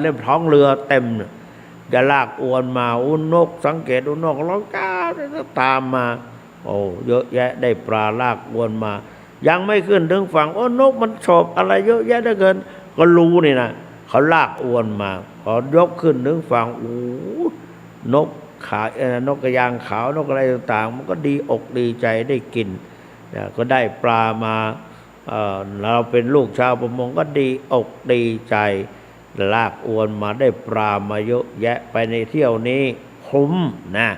เล่มท้องเรือเต็มจะลากอวนมานกสังเกตนกร้องก้าวตามมาเยอะแยะได้ปลาลากอวนมายังไม่ขึ้นถึงฝั่งนกมันชอบอะไรเยอะแยะเหลือเกินก็รู้นี่นะเขาลากอวนมาพอยกขึ้นถึงฝั่งนกขานกกระยางขาวนกอะไรต่างๆมันก็ดีอกดีใจได้กินก็ได้ปลามาเราเป็นลูกชาวประมงก็ดีอกดีใจลากอวนมาได้ปลามาเยอะแยะไปในเที่ยวนี้คุ้มนะ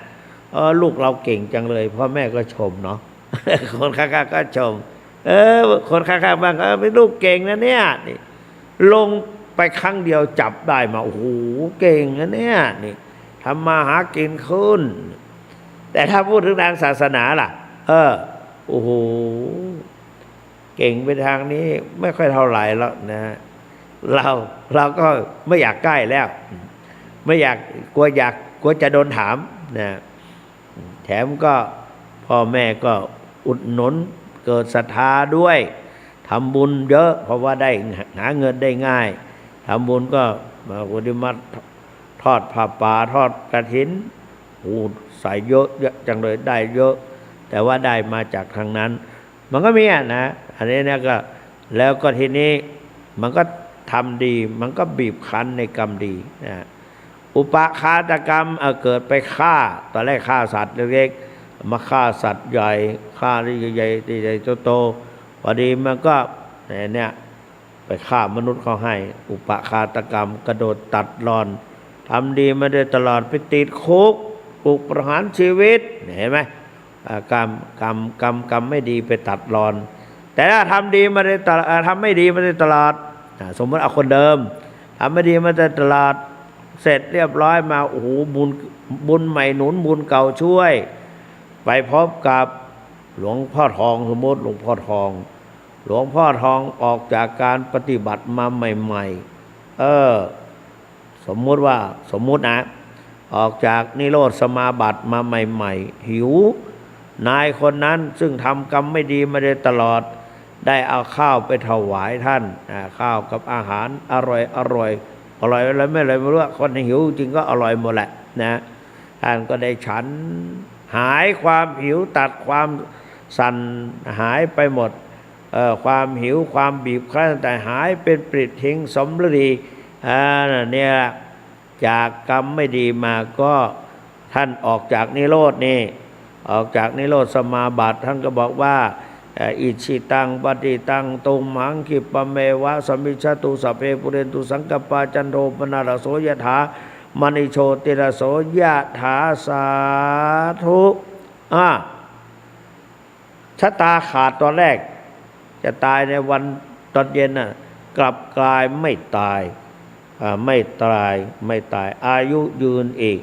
ลูกเราเก่งจังเลยพ่อแม่ก็ชมเนาะ คนข้างๆก็ชมคนข้างๆบ้างเป็นลูกเก่งนะเนี่ยนี่ลงไปครั้งเดียวจับได้มาโอ้โหเก่งนะเนี่ยนี่ทำมาหากินขึ้นแต่ถ้าพูดถึงทางศาสนาล่ะโอ้โหเก่งไปทางนี้ไม่ค่อยเท่าไหร่แล้วนะเราก็ไม่อยากใกล้แล้วไม่อยากกลัวจะโดนถามนะแถมก็พ่อแม่ก็อุดหนุนเกิดศรัทธาด้วยทำบุญเยอะเพราะว่าได้หาเงินได้ง่ายทำบุญก็มาทอดผ้าป่าทอดกฐินใส่เยอะจังเลยได้เยอะแต่ว่าได้มาจากทางนั้นมันก็มีนะอันนี้เนี่ยก็แล้วก็ทีนี้มันก็ทำดีมันก็บีบคั้นในกรรมดีนะอุปคาตกรรมเกิดไปฆ่าตอนแรกฆ่าสัตว์เล็กๆมาฆ่าสัตว์ใหญ่ฆ่าที่ใหญ่โตพอดีมันก็เนี่ยไปฆ่ามนุษย์เขาให้อุปคาตกรรมกระโดดตัดรอนทำดีมาโดยตลอดไปติดคุกถูกประหารชีวิตเห็นไหมกรรมไม่ดีไปตัดรอนแต่ถ้าทำดีมาได้ตลอดทำไม่ดีมาได้ตลอดสมมติเอาคนเดิมทำไม่ดีมาได้ตลอดเสร็จเรียบร้อยมาโอ้โหบุญใหม่หนุนบุญเก่าช่วยไปพบกับหลวงพ่อทองสมมติหลวงพ่อทองออกจากการปฏิบัติมาใหม่ๆสมมุตินะออกจากนิโรธสมาบัติมาใหม่ๆหิวนายคนนั้นซึ่งทำกรรมไม่ดีมาได้ตลอดได้เอาข้าวไปถวายท่านข้าวกับอาหารอร่อยอะไรไม่รู้คนหิวจริงก็อร่อยหมดแหละนะท่านก็ได้ฉันหายความหิวตัดความสั่นหายไปหมดความหิวความบีบคั้นแต่หายเป็นปริดทิ้งสมฤดีเนี่ยจากกรรมไม่ดีมาก็ท่านออกจากนิโรธนี่ออกจากนิโรธสมาบัติท่านก็บอกว่าอิชิตังปฏิตังตุมหังคิปะเมวะสมิชชตุสัพเพปุเรนตุสังกปปาจันโทปนารโสยถามณิโชติรโสยถาสาธุชะตาขาดตอนแรกจะตายในวันตอนเย็นน่ะกลับกลายไม่ตายไม่ตายอายุยืนอีก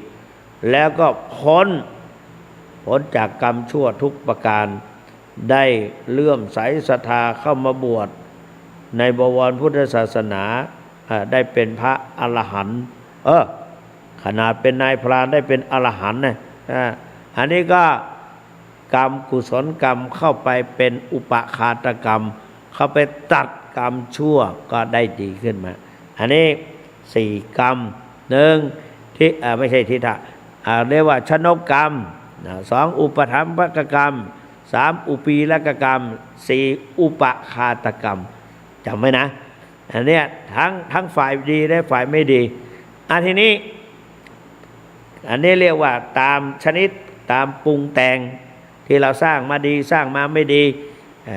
แล้วก็พ้นจากกรรมชั่วทุกประการได้เลื่อมใสศรัทธาเข้ามาบวชในบวรพุทธศาสนาได้เป็นพระอรหันต์ขนาดเป็นนายพรานได้เป็นอรหันต์นะอันนี้ก็กรรมกุศลกรรมเข้าไปเป็นอุปคาตกรรมเข้าไปตัดกรรมชั่วก็ได้ดีขึ้นมาอันนี้4กรรม1ที่ไม่ใช่ทิฏฐะเรียกว่าชนกกรรม2อุปถัมภกกรรม3อุปีลกกรรม4อุปคาตกรรมจำไว้นะอันเนี้ยทั้งฝ่ายดีและฝ่ายไม่ดีทีนี้อันนี้เรียกว่าตามชนิดตามปรุงแต่ง ที่เราสร้างมาดีสร้างมาไม่ดี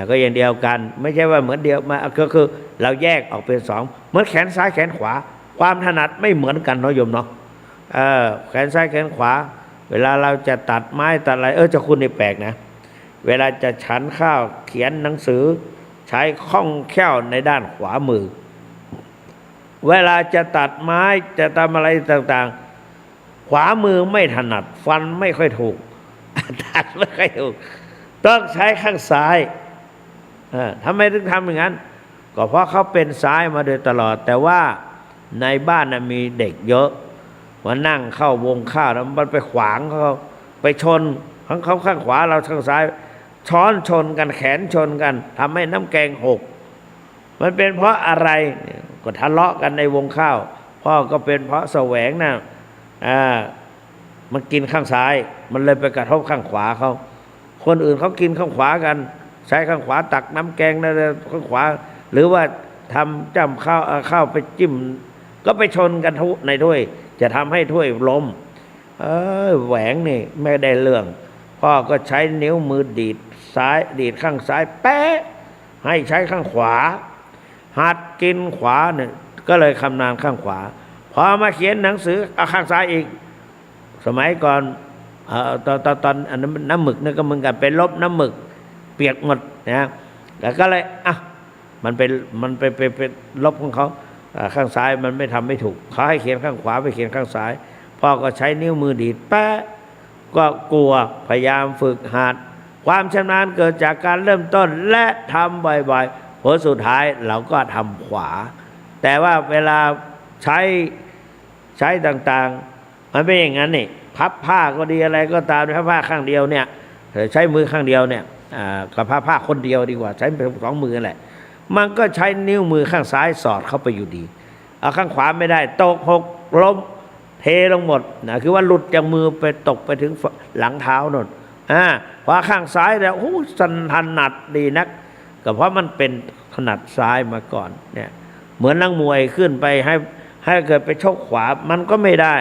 ก็อย่างเดียวกันไม่ใช่ว่าเหมือนเดียวมาก็คือเราแยกออกเป็นสองเหมือนแขนซ้ายแขนขวาความถนัดไม่เหมือนกันเนาะโยมเนาะแขนซ้ายแขนขวาเวลาเราจะตัดไม้ตัดอะไรเจ้าคุณนี่แปลกนะเวลาจะฉันข้าวเขียนหนังสือใช้คล่องแคล่วในด้านขวามือเวลาจะตัดไม้จะทำอะไรต่างๆขวามือไม่ถนัดฟันไม่ค่อยถูกตัดไม่ค่อยถูกต้องใช้ข้างซ้ายทำไมถึงทำอย่างนั้นก็เพราะเขาเป็นซ้ายมาโดยตลอดแต่ว่าในบ้านมีเด็กเยอะมานั่งเข้าวงข้าวแล้วมันไปขวางเขาไปชนเขาข้างขวาเราข้างซ้ายช้อนชนกันแขนชนกันทำให้น้ำแกงหกมันเป็นเพราะอะไรก็ทะเลาะกันในวงข้าวพ่อก็เป็นเพราะแสวงนะมันกินข้างซ้ายมันเลยไปกระทบข้างขวาเขาคนอื่นเขากินข้างขวากันใช้ข้างขวาตักน้ำแกงนะข้างขวาหรือว่าทำจ้ำข้าวไปจิ้มก็ไปชนกันในถ้วยจะทำให้ถ้วยล้มแหวงนี่ไม่ได้เรื่องพ่อก็ใช้นิ้วมือดีดซ้ายดีดข้างซ้ายแป๊ะให้ใช้ข้างขวาหัดกินขวาเนี่ยก็เลยคำนานข้างขวาพอมาเขียนหนังสือเอาข้างซ้ายอีกสมัยก่อนตอนอันนั้นน้ำหมึกนี่ก็เหมือนกันเป็นลบน้ำหมึกเปียกหมดนะแล้วก็เลยมันเป็นลบของเขาข้างซ้ายมันไม่ทำไม่ถูกเขาให้เขียนข้างขวาไปเขียนข้างซ้ายพ่อก็ใช้นิ้วมือดีดแป๊ะก็กลัวพยายามฝึกหัดความชำนาญเกิดจากการเริ่มต้นและทำบ่อยๆผลสุดท้ายเราก็ทำขวาแต่ว่าเวลาใช้ต่างๆมันเป็นอย่างนั้นนี่พับผ้าก็ดีอะไรก็ตามพับผ้าข้างเดียวเนี่ยใช้มือข้างเดียวเนี่ยกับพับผ้าคนเดียวดีกว่าใช้สองมือแหละมันก็ใช้นิ้วมือข้างซ้ายสอดเข้าไปอยู่ดีเอาข้างขวาไม่ได้ตกหกล้มเทลงหมดนะคือว่าหลุดจากมือไปตกไปถึงหลังเท้านนพอข้างซ้ายแล้วสันถนัดดีนักก็เพราะมันเป็นถนัดซ้ายมาก่อนเนี่ยเหมือนนักมวยขึ้นไปให้เกิดไปชกขวามันก็ไม่ได้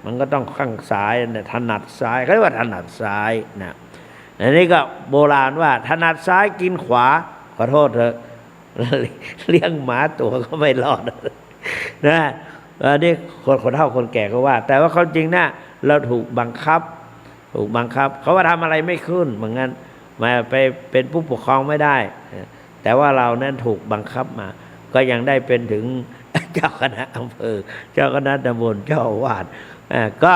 มันก็ต้องข้างซ้ายเนี่ยถนัดซ้ายเขาเรียกว่าถนัดซ้ายนะอันนี้ก็โบราณว่าถนัดซ้ายกินขวาขอโทษเถอะเลี้ยงหมาตัวก็ไม่รอดนะอันนี้คนเฒ่าคนแก่ก็ว่าแต่ว่าเขาจริงนะเราถูกบังคับเขาว่าทำอะไรไม่ขึ้นเหมือนกันมาไปเป็นผู้ปกครองไม่ได้แต่ว่าเรานั้นถูกบังคับมาก็ยังได้เป็นถึงเจ้าคณะอำเภอเจ้าคณะตำบลเจ้าอาวาสก็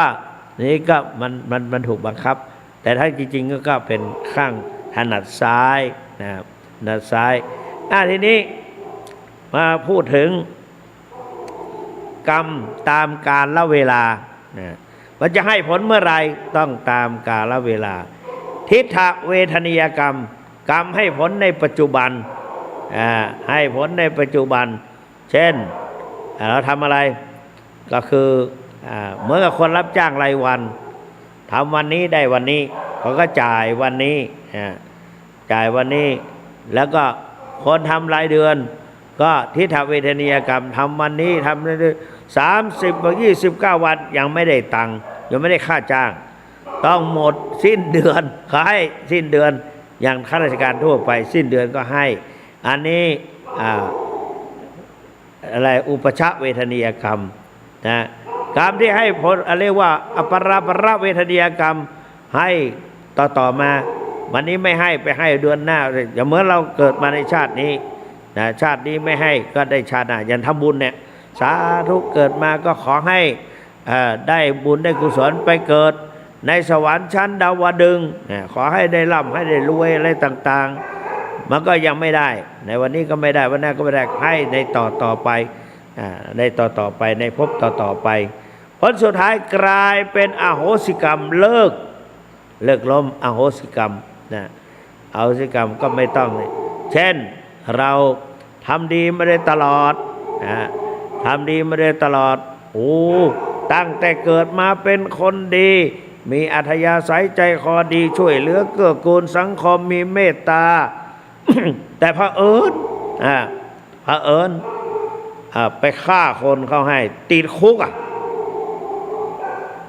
นี่ก็มันถูกบังคับแต่ถ้าจริงๆก็เป็นข้างถนัดซ้ายนะครับถนัดซ้ายทีนี้มาพูดถึงกรรมตามกาลและเวลามันจะให้ผลเมื่อไรต้องตามกาลเวลาทิฏฐเวทนิยกรรมกรรมให้ผลในปัจจุบันให้ผลในปัจจุบันเช่นเราทำอะไรก็คือเมื่อคนรับจ้างรายวันทำวันนี้ได้วันนี้เขาก็จ่ายวันนี้แล้วก็คนทำรายเดือนก็ทิฏฐเวทนิยกรรมทำวันนี้ทำ30-29 วันยังไม่ได้ตังค์ยังไม่ได้ค่าจ้างต้องหมดสิ้นเดือนเขาให้สิ้นเดือนอย่างข้าราชการทั่วไปสิ้นเดือนก็ให้อันนี้อะไรอุปชเวทนิยกรรมนะกรรมที่ให้ผลเรียกว่าอปราเวทนิยกรรมให้ต่อมาวันนี้ไม่ให้ไปให้เดือนหน้าอย่างเมื่อเราเกิดมาในชาตินี้นะชาตินี้ไม่ให้ก็ได้ชาติหน้าอย่างทำบุญเนี่ยสาธุเกิดมาก็ขอให้ได้บุญได้กุศลไปเกิดในสวรรค์ชั้นดาวดึงส์ขอให้ได้ร่ำให้ได้รวยอะไรต่างๆมันก็ยังไม่ได้ในวันนี้ก็ไม่ได้วันหน้าก็ไม่ได้ให้ในต่อไปในต่อไปในภพต่อไปผลสุดท้ายกลายเป็นอโหสิกรรมเลิกล้มอโหสิกรรมนะอโหสิกรรมก็ไม่ต้องเลยเช่นเราทำดีไม่ได้ตลอดทำดีไม่ได้ตลอดตั้งแต่เกิดมาเป็นคนดีมีอัธยาศัยใจคอดีช่วยเหลือเกื้อกูลสังคมมีเมตตา แต่เผอิญไปฆ่าคนเขาให้ติดคุก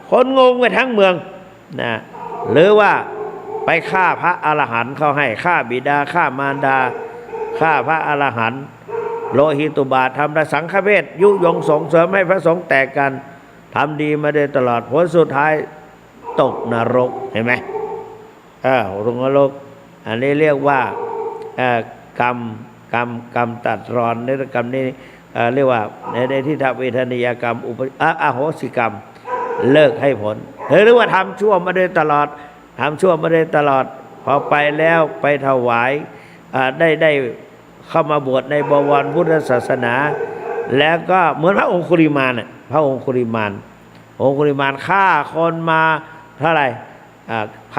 คนงงไปทั้งเมืองนะหรือว่าไป ไปฆ่าพระอรหันต์เขาให้ฆ่าบิดาฆ่ามารดาฆ่าพระอรหันต์โลหิตุบาททำระสังฆเพศยุยงส่งเสริมให้พระสงฆ์แตกกันทำดีมาโดยตลอดผลสุดท้ายตกนรกเห็นไหมลงนรกอันนี้เรียกว่ากรรมตัดรอนในกรรมนี้เรียกว่าในที่ทำเวทนิยกรรมอโหสิกรรมเลิกให้ผลหรือว่าทำชั่วมาโดยตลอดทำชั่วมาโดยตลอดพอไปแล้วไปถวายได้เข้ามาบวชในบวรพุทธศาสนาแล้วก็เหมือนพระองคุลิมานพระองคุลิมานฆ่าคนมาเท่าไหร่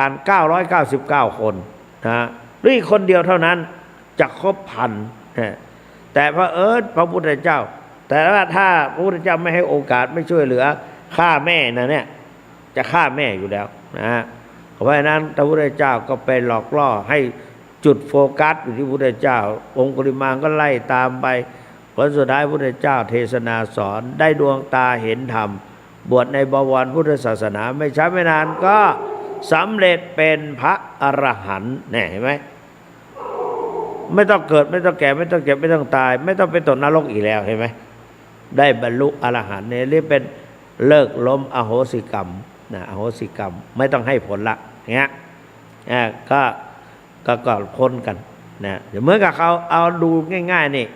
1,999 คนนะด้วยคนเดียวเท่านั้นจะครบพันแต่พระพุทธเจ้าแต่ว่าถ้าพระพุทธเจ้าไม่ให้โอกาสไม่ช่วยเหลือฆ่าแม่เนี่ยจะฆ่าแม่อยู่แล้วนะเพราะฉะนั้นพระพุทธเจ้าก็ไปหลอกล่อให้จุดโฟกัสอยู่ที่พระพุทธเจ้าองคุลิมานก็ไล่ตามไปผลสุดท้ายพระพุทธเจ้าเทศนาสอนได้ดวงตาเห็นธรรมบวชในบวรพุทธศาสนาไม่ช้าไม่นานก็สำเร็จเป็นพระอรหันต์เนี่ยเห็นไหมไม่ต้องเกิดไม่ต้องแก่ไม่ต้องเจ็บไม่ต้องตายไม่ต้องไปตกนรกอีกแล้วเห็นไหมได้บรรลุอรหันต์เนี่ยเรียกเป็นเลิกล้มอโหสิกรรมนะอโหสิกรรมไม่ต้องให้ผลละเงี้ยก็พ้นกันนะเดี๋ยวเหมือนกับเขาเอาดูง่ายๆนี่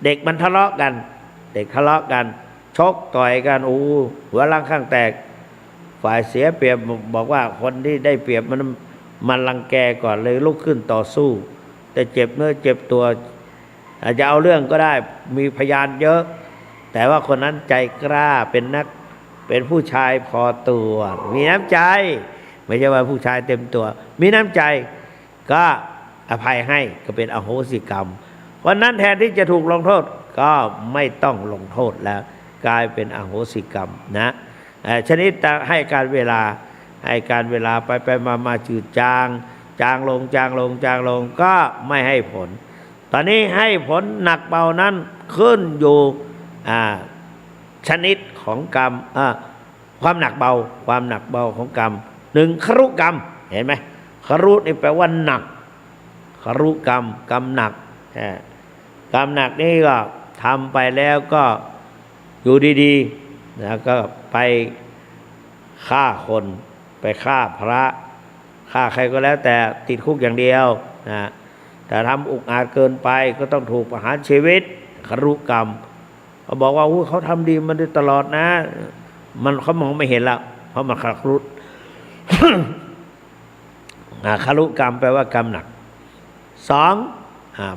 เด็กมันทะเลาะกันชกต่อยกันหัวรังข้างแตกฝ่ายเสียเปรียบบอกว่าคนที่ได้เปรียบมันรังแกก่อนเลยลุกขึ้นต่อสู้แต่เจ็บเนื้อเจ็บตัวอาจจะเอาเรื่องก็ได้มีพยานเยอะแต่ว่าคนนั้นใจกล้าเป็นผู้ชายพอตัวมีน้ำใจไม่ใช่ว่าผู้ชายเต็มตัวมีน้ำใจก็อภัยให้ก็เป็นอโหสิกรรมเพราะนั้นแทนที่จะถูกลงโทษก็ไม่ต้องลงโทษแล้วกลายเป็นอโหสิกรรมนะชนิดให้การเวลาไปมาจืดจางลงก็ไม่ให้ผลตอนนี้ให้ผลหนักเบานั้นขึ้นอยู่ชนิดของกรรมความหนักเบาของกรรมหนึ่งครุกรรมเห็นไหมครุนี่แปลว่าหนักครุกรรมหนักกรรมหนักนี่ก็ทำไปแล้วก็อยู่ดีๆแล้วก็ไปฆ่าคนไปฆ่าพระฆ่าใครก็แล้วแต่ติดคุกอย่างเดียวนะแต่ทำอุกอาจเกินไปก็ต้องถูกประหารชีวิตครุกรรมเขาบอกว่าเขาทำดีมาโดยตลอดนะเขามองไม่เห็นแล้วเพราะมันครุครุกรรมแปลว่ากรรมหนักสอง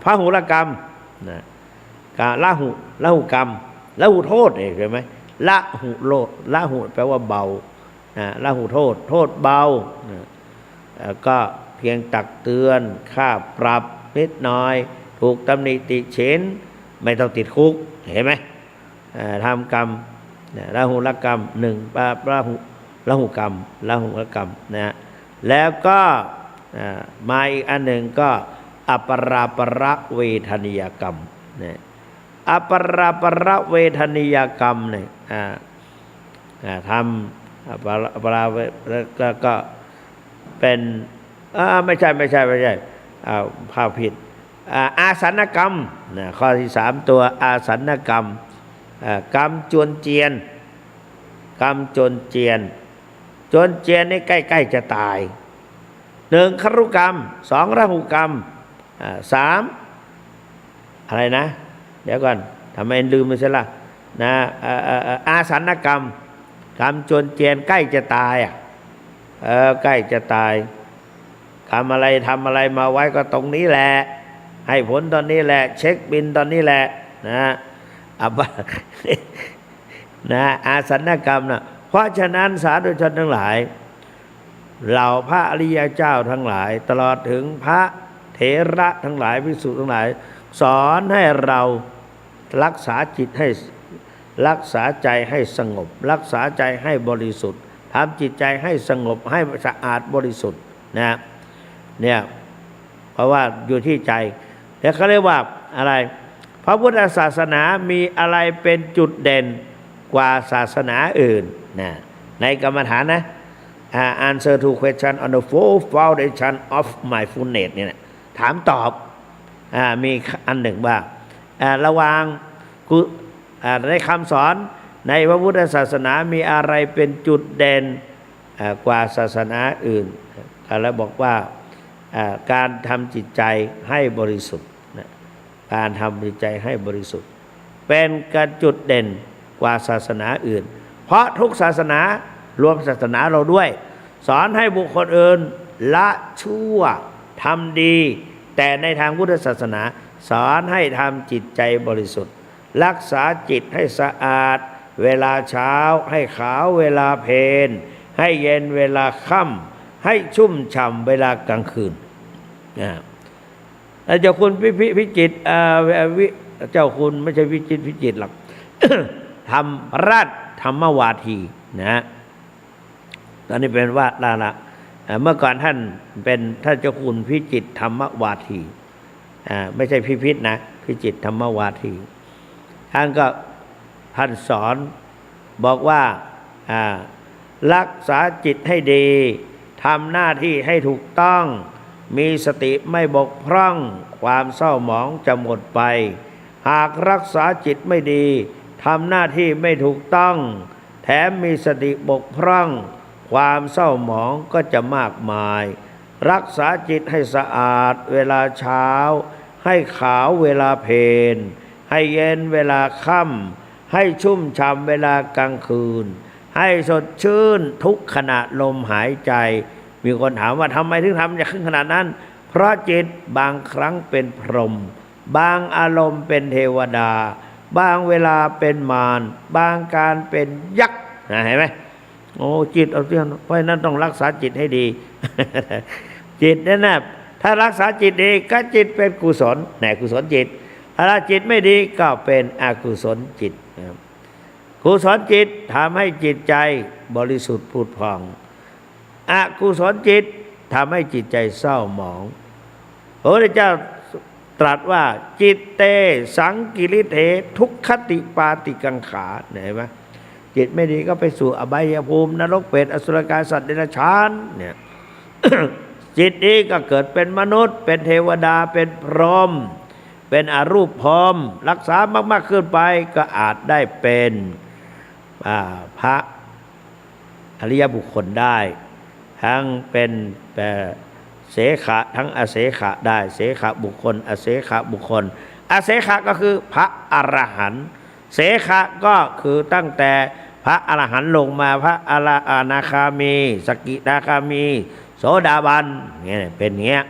พหุรกรรมนะละหุกรรมละหุโทษเห็นไหมละหุแปลว่าเบาละหุโทษเบาก็เพียงตักเตือนค่าปรับนิดหน่อยถูกตำหนิติเฉินไม่ต้องติดคุกเห็นไหมทำกรรมละหุรกรรมหนึ่งละหุกรรมนะแล้วก็มาอีกอันหนึ่งก็อปราประเวทนิยกรรมนะอปราประเวทนิยกรรมเนี่ยทำปราก็เป็นไม่ใช่ภาพผิดอาสันกรรมนะข้อที่3ตัวอาสันกรรมกรรมจวนเจียนนี่ใกล้ๆจะตาย1ครุกรรม2ระหุกรรม3อะไรนะเดี๋ยวก่อนทำไมลืมไปซะละนะอาสันกรรมกรรมจวนเจียนใกล้จะตายใกล้จะตายทำอะไรมาไว้ก็ตรงนี้แหละให้ผลตอนนี้แหละเช็คบินตอนนี้แหละนะอาสันกรรมนะเพราะฉะนั้นสาธุชนทั้งหลายเหล่าพระอริยเจ้าทั้งหลายตลอดถึงพระเถระทั้งหลายภิกษุทั้งหลายสอนให้เรารักษาจิตให้รักษาใจให้สงบรักษาใจให้บริสุทธิ์ทำจิตใจให้สงบให้สะอาดบริสุทธิ์นะเนี่ยเพราะว่าอยู่ที่ใจแล้วเขาเรียกว่าอะไรพระพุทธศาสนามีอะไรเป็นจุดเด่นกว่าศาสนาอื่นนะในกรรมฐานนะ answer to question on the four foundation of mindfulness เนี่ยถามตอบมีอันหนึ่งว่าระหว่างในคำสอนในพระพุทธศาสนามีอะไรเป็นจุดเด่นกว่าศาสนาอื่นแล้วบอกว่าการทำจิตใจให้บริสุทธิ์การทำจิตใจให้บริสุทธิ์เป็นการจุดเด่นกว่าศาสนาอื่นเพราะทุกศาสนารวมศาสนาเราด้วยสอนให้บุคคลอื่นละชั่วทำดีแต่ในทางพุทธศาสนาสอนให้ทำจิตใจบริสุทธิ์รักษาจิตให้สะอาดเวลาเช้าให้ขาวเวลาเพลให้เย็นเวลาค่ำให้ชุ่มฉ่ำเวลากลางคืนเจ้าคุณพิจิตรเจ้าคุณไม่ใช่พิจิตรหรอก ทำราชธรรมวาทีนะตอนนี้เป็นว่าละเมื่อก่อนท่านเป็นท่านเจ้าคุณพิจิตรธรรมวาทีไม่ใช่พิษนะพิจิตรธรรมวาทีท่านสอนบอกว่ารักษาจิตให้ดีทำหน้าที่ให้ถูกต้องมีสติไม่บกพร่องความเศร้าหมองจะหมดไปหากรักษาจิตไม่ดีทำหน้าที่ไม่ถูกต้องแถมมีสติบกพร่องความเศร้าหมองก็จะมากมายรักษาจิตให้สะอาดเวลาเช้าให้ขาวเวลาเพลให้เย็นเวลาค่ำให้ชุ่มฉ่ำเวลากลางคืนให้สดชื่นทุกขณะลมหายใจมีคนถามว่าทำไมถึงทำอย่างขนาดนั้นเพราะจิตบางครั้งเป็นพรหมบางอารมณ์เป็นเทวดาบางเวลาเป็นมารบางการเป็นยักษ์เห็นไหมโอ้จิตเอาเรื่องเพราะนั้นต้องรักษาจิตให้ดี จิตนั่นนะถ้ารักษาจิตดีก็จิตเป็นกุศลกุศลจิตถ้าจิตไม่ดีก็เป็นอกุศลจิตกุศลจิตทำให้จิตใจบริสุทธิ์ผุดผ่องอกุศลจิตทำให้จิตใจเศร้าหมองพระพุทธเจ้าตรัสว่าจิตเตสังกิริเถทุกขติปาติกังขาเห็นไหมจิตไม่ดีก็ไปสู่อบายภูมินรกเปรตอสุรกายสัตว์เดรัจฉานเนี่ย จิตดีก็เกิดเป็นมนุษย์เป็นเทวดาเป็นพรหมเป็นอรูปพรหมรักษามากๆขึ้นไปก็อาจได้เป็นพระอริยบุคคลได้ทั้งเป็นเสขะทั้งอเสขะได้เสขะบุคคลอเสขะบุคคลอเสขะก็คือพระอรหันต์เสขะก็คือตั้งแต่พระอรหันต์ลงมาพระอนาคามีสกิทาคามีโสดาบันเนี่ยเป็นเงี้ย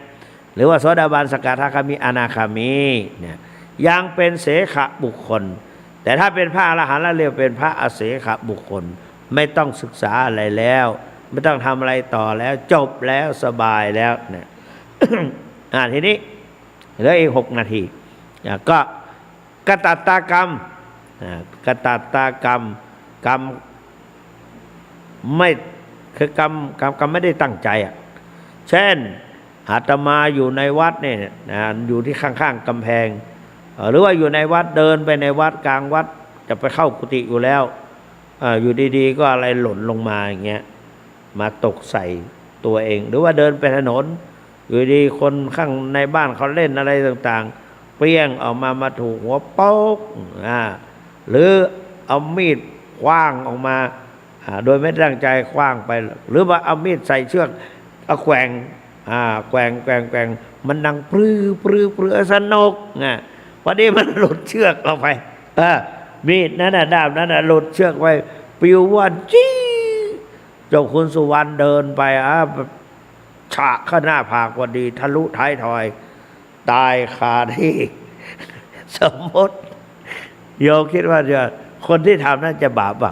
หรือว่าโสดาบันสกิทาคามีอนาคามีเนี่ยยังเป็นเสขะบุคคลแต่ถ้าเป็นพระอรหันต์แล้วเรียกเป็นพระอเสขะบุคคลไม่ต้องศึกษาอะไรแล้วไม่ต้องทำอะไรต่อแล้วจบแล้วสบายแล้วเนี่ย ทีนี้เหลืออีก6 นาทีก็กตัตตากรรมกตัตตากรรมกรรมไม่คือกรรมไม่ได้ตั้งใจเช่นอาตมาอยู่ในวัดเนี่ยอยู่ที่ข้างๆกำแพงหรือว่าอยู่ในวัดเดินไปในวัดกลางวัดจะไปเข้ากุฏิอยู่แล้วอยู่ดีๆก็อะไรหล่นลงมาอย่างเงี้ยมาตกใส่ตัวเองหรือว่าเดินไปถนนอยู่ดีคนข้างในบ้านเขาเล่นอะไรต่างๆเปรี้ยงออกมาถูกหัวโป๊กหรือเอามีดคว้างออกมาโดยไม่ตั้งใจคว้างไปหรือว่าเอามีดใส่เชือกเอาแกว่งมันดังปลื้อสนุกพอดีมันหลุดเชือกออกไปมีดนั้นด้ามนั้นหลุดเชือกไปปลิวว่อนจี้เจ้าคุณสุวรรณเดินไปฉะข้างหน้าผากพอดีทะลุท้ายทอยตายคาที่สมมติโยมคิดว่าจะคนที่ทำนั้นจะบาปป่ะ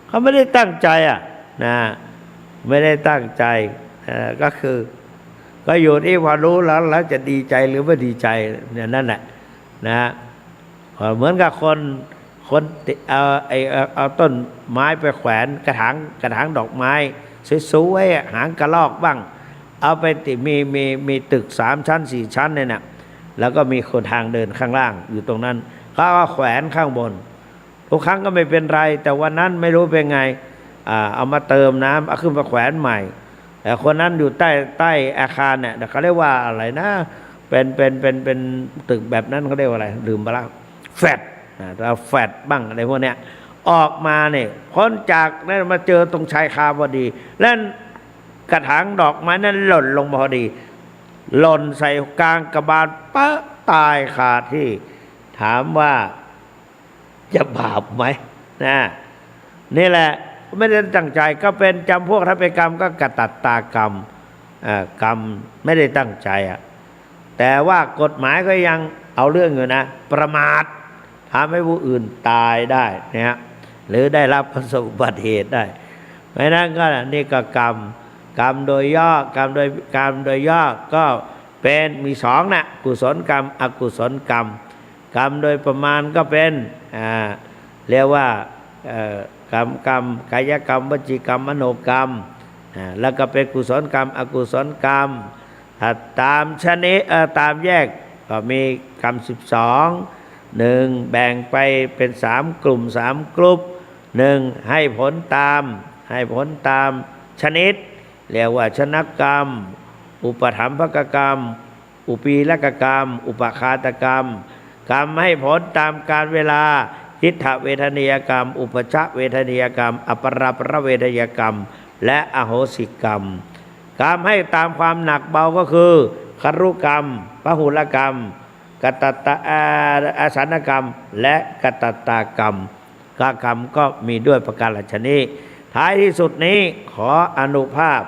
เขาไม่ได้ตั้งใจนะไม่ได้ตั้งใจก็คือก็อยู่ที่พอรู้แล้วจะดีใจหรือไม่ดีใจเนี่ยนั่นแหละนะเหมือนกับคนเอาต้นไม้ไปแขวนกระถางดอกไม้สวยๆหางกระรอกบ้างเอาไปติมีตึก3 ชั้น 4 ชั้นเนี่ยนะแล้วก็มีคนทางเดินข้างล่างอยู่ตรงนั้นเขาก็แขวนข้างบนทุกครั้งก็ไม่เป็นไรแต่วันนั้นไม่รู้เป็นไง เอามาเติมน้ำเอาขึ้นมาแขวนใหม่แต่คนนั้นอยู่ใต้อาคารเนี่ยเขาเรียกว่าอะไรนะเป็นตึกแบบนั้นเขาเรียกว่าอะไรลืมไปแล้วแฟดเราแฟดบ้างอะไรพวกเนี้ยออกมาเนี่ยพ้นจากนั้นมาเจอตรงชายคาพอดีแล้วกระถางดอกไม้นั้นหล่นลงมาพอดีหล่นใส่กลางกระบาลป๊ะตายคาที่ถามว่าจะบาปไหมนะนี่แหละไม่ได้ตั้งใจก็เป็นจำพวกถ้าเป็นกรรมก็กตัตตากรรมกรรมไม่ได้ตั้งใจแต่ว่ากฎหมายก็ยังเอาเรื่องอยู่นะประมาททำให้ผู้อื่นตายได้นะหรือได้รับประสบอุบัติเหตุได้เพราะนั้นก็นี่ก็กรรมโดยย่อกรรมโดยย่อก็เป็นมีสองนะกุศลกรรมอกุศลกรรมกรรมโดยประมาณก็เป็นเรียกว่ากรรมกายกรรมวจีกรรมมโนกรรมแล้วก็เป็นกุศลกรรมอกุศลกรรมตามชนิดตามแยกก็มีกรรม12แบ่งไปเป็น3 กลุ่ม3 กลุ่มให้ผลตามชนิดเรียกว่าชนกรรมอุปถัมภกกรรมอุปีลกกรรมอุปคาตกรรมกรรมให้ผลตามการเวลาทิฏฐเวทนียกรรมอุปชเวทนียกรรมอปราประเวทนียกรรมและอโหสิกรรมกรรมให้ตามความหนักเบาก็คือครุกรรมพหุลกรรมกตตะอาสานกรรมและกตตากรรมกรรมก็มีด้วยประการฉะนี้ท้ายที่สุดนี้ขออนุภาพ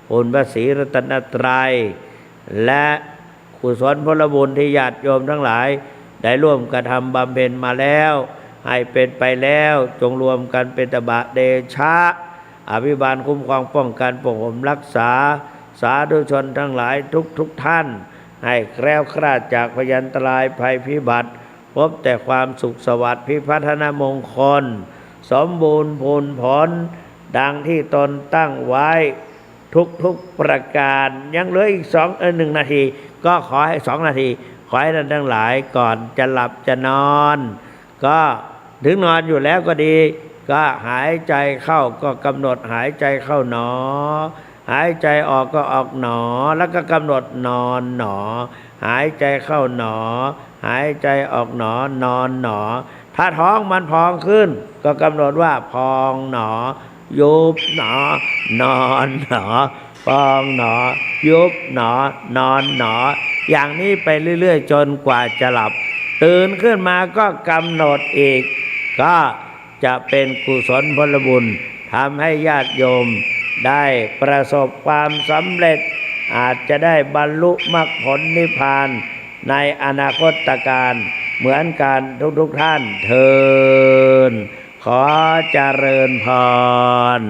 คุณพระศรีรัตนตรัยและกุศลผลบุญที่ญาติโยมทั้งหลายได้ร่วมกระทำบำเพ็ญมาแล้วให้เป็นไปแล้วจงรวมกันเป็นตบะเดชะอภิบาลคุ้มครองป้องกันปกป้องรักษาสาธุชนทั้งหลายทุกท่านให้แคล้วคลาดจากพยันตรายภัยพิบัติพบแต่ความสุขสวัสดิ์พิพัฒนมงคลสมบูรณ์ผลผลดังที่ตนตั้งไว้ทุกประการยังเหลืออีก1 นาทีก็ขอให้2 นาทีขอให้ท่านทั้งหลายก่อนจะหลับจะนอนก็ถึงนอนอยู่แล้วก็ดีก็หายใจเข้าก็กำหนดหายใจเข้าหนอหายใจออกก็ออกหนอแล้วก็กำหนดนอนหนอหายใจเข้าหนอหายใจออกหนอนอนหนอถ้าท้องมันพองขึ้นก็กำหนดว่าพองหนอยุบหนอนอนหนอพองหนอยุบหนอนอนหนออย่างนี้ไปเรื่อยๆจนกว่าจะหลับตื่นขึ้นมาก็กำหนดอีกก็จะเป็นกุศลผลบุญทำให้ญาติโยมได้ประสบความสำเร็จอาจจะได้บรรลุมรรคผลนิพพานในอนาคตการเหมือนกันทุกท่านเทอญขอเจริญพร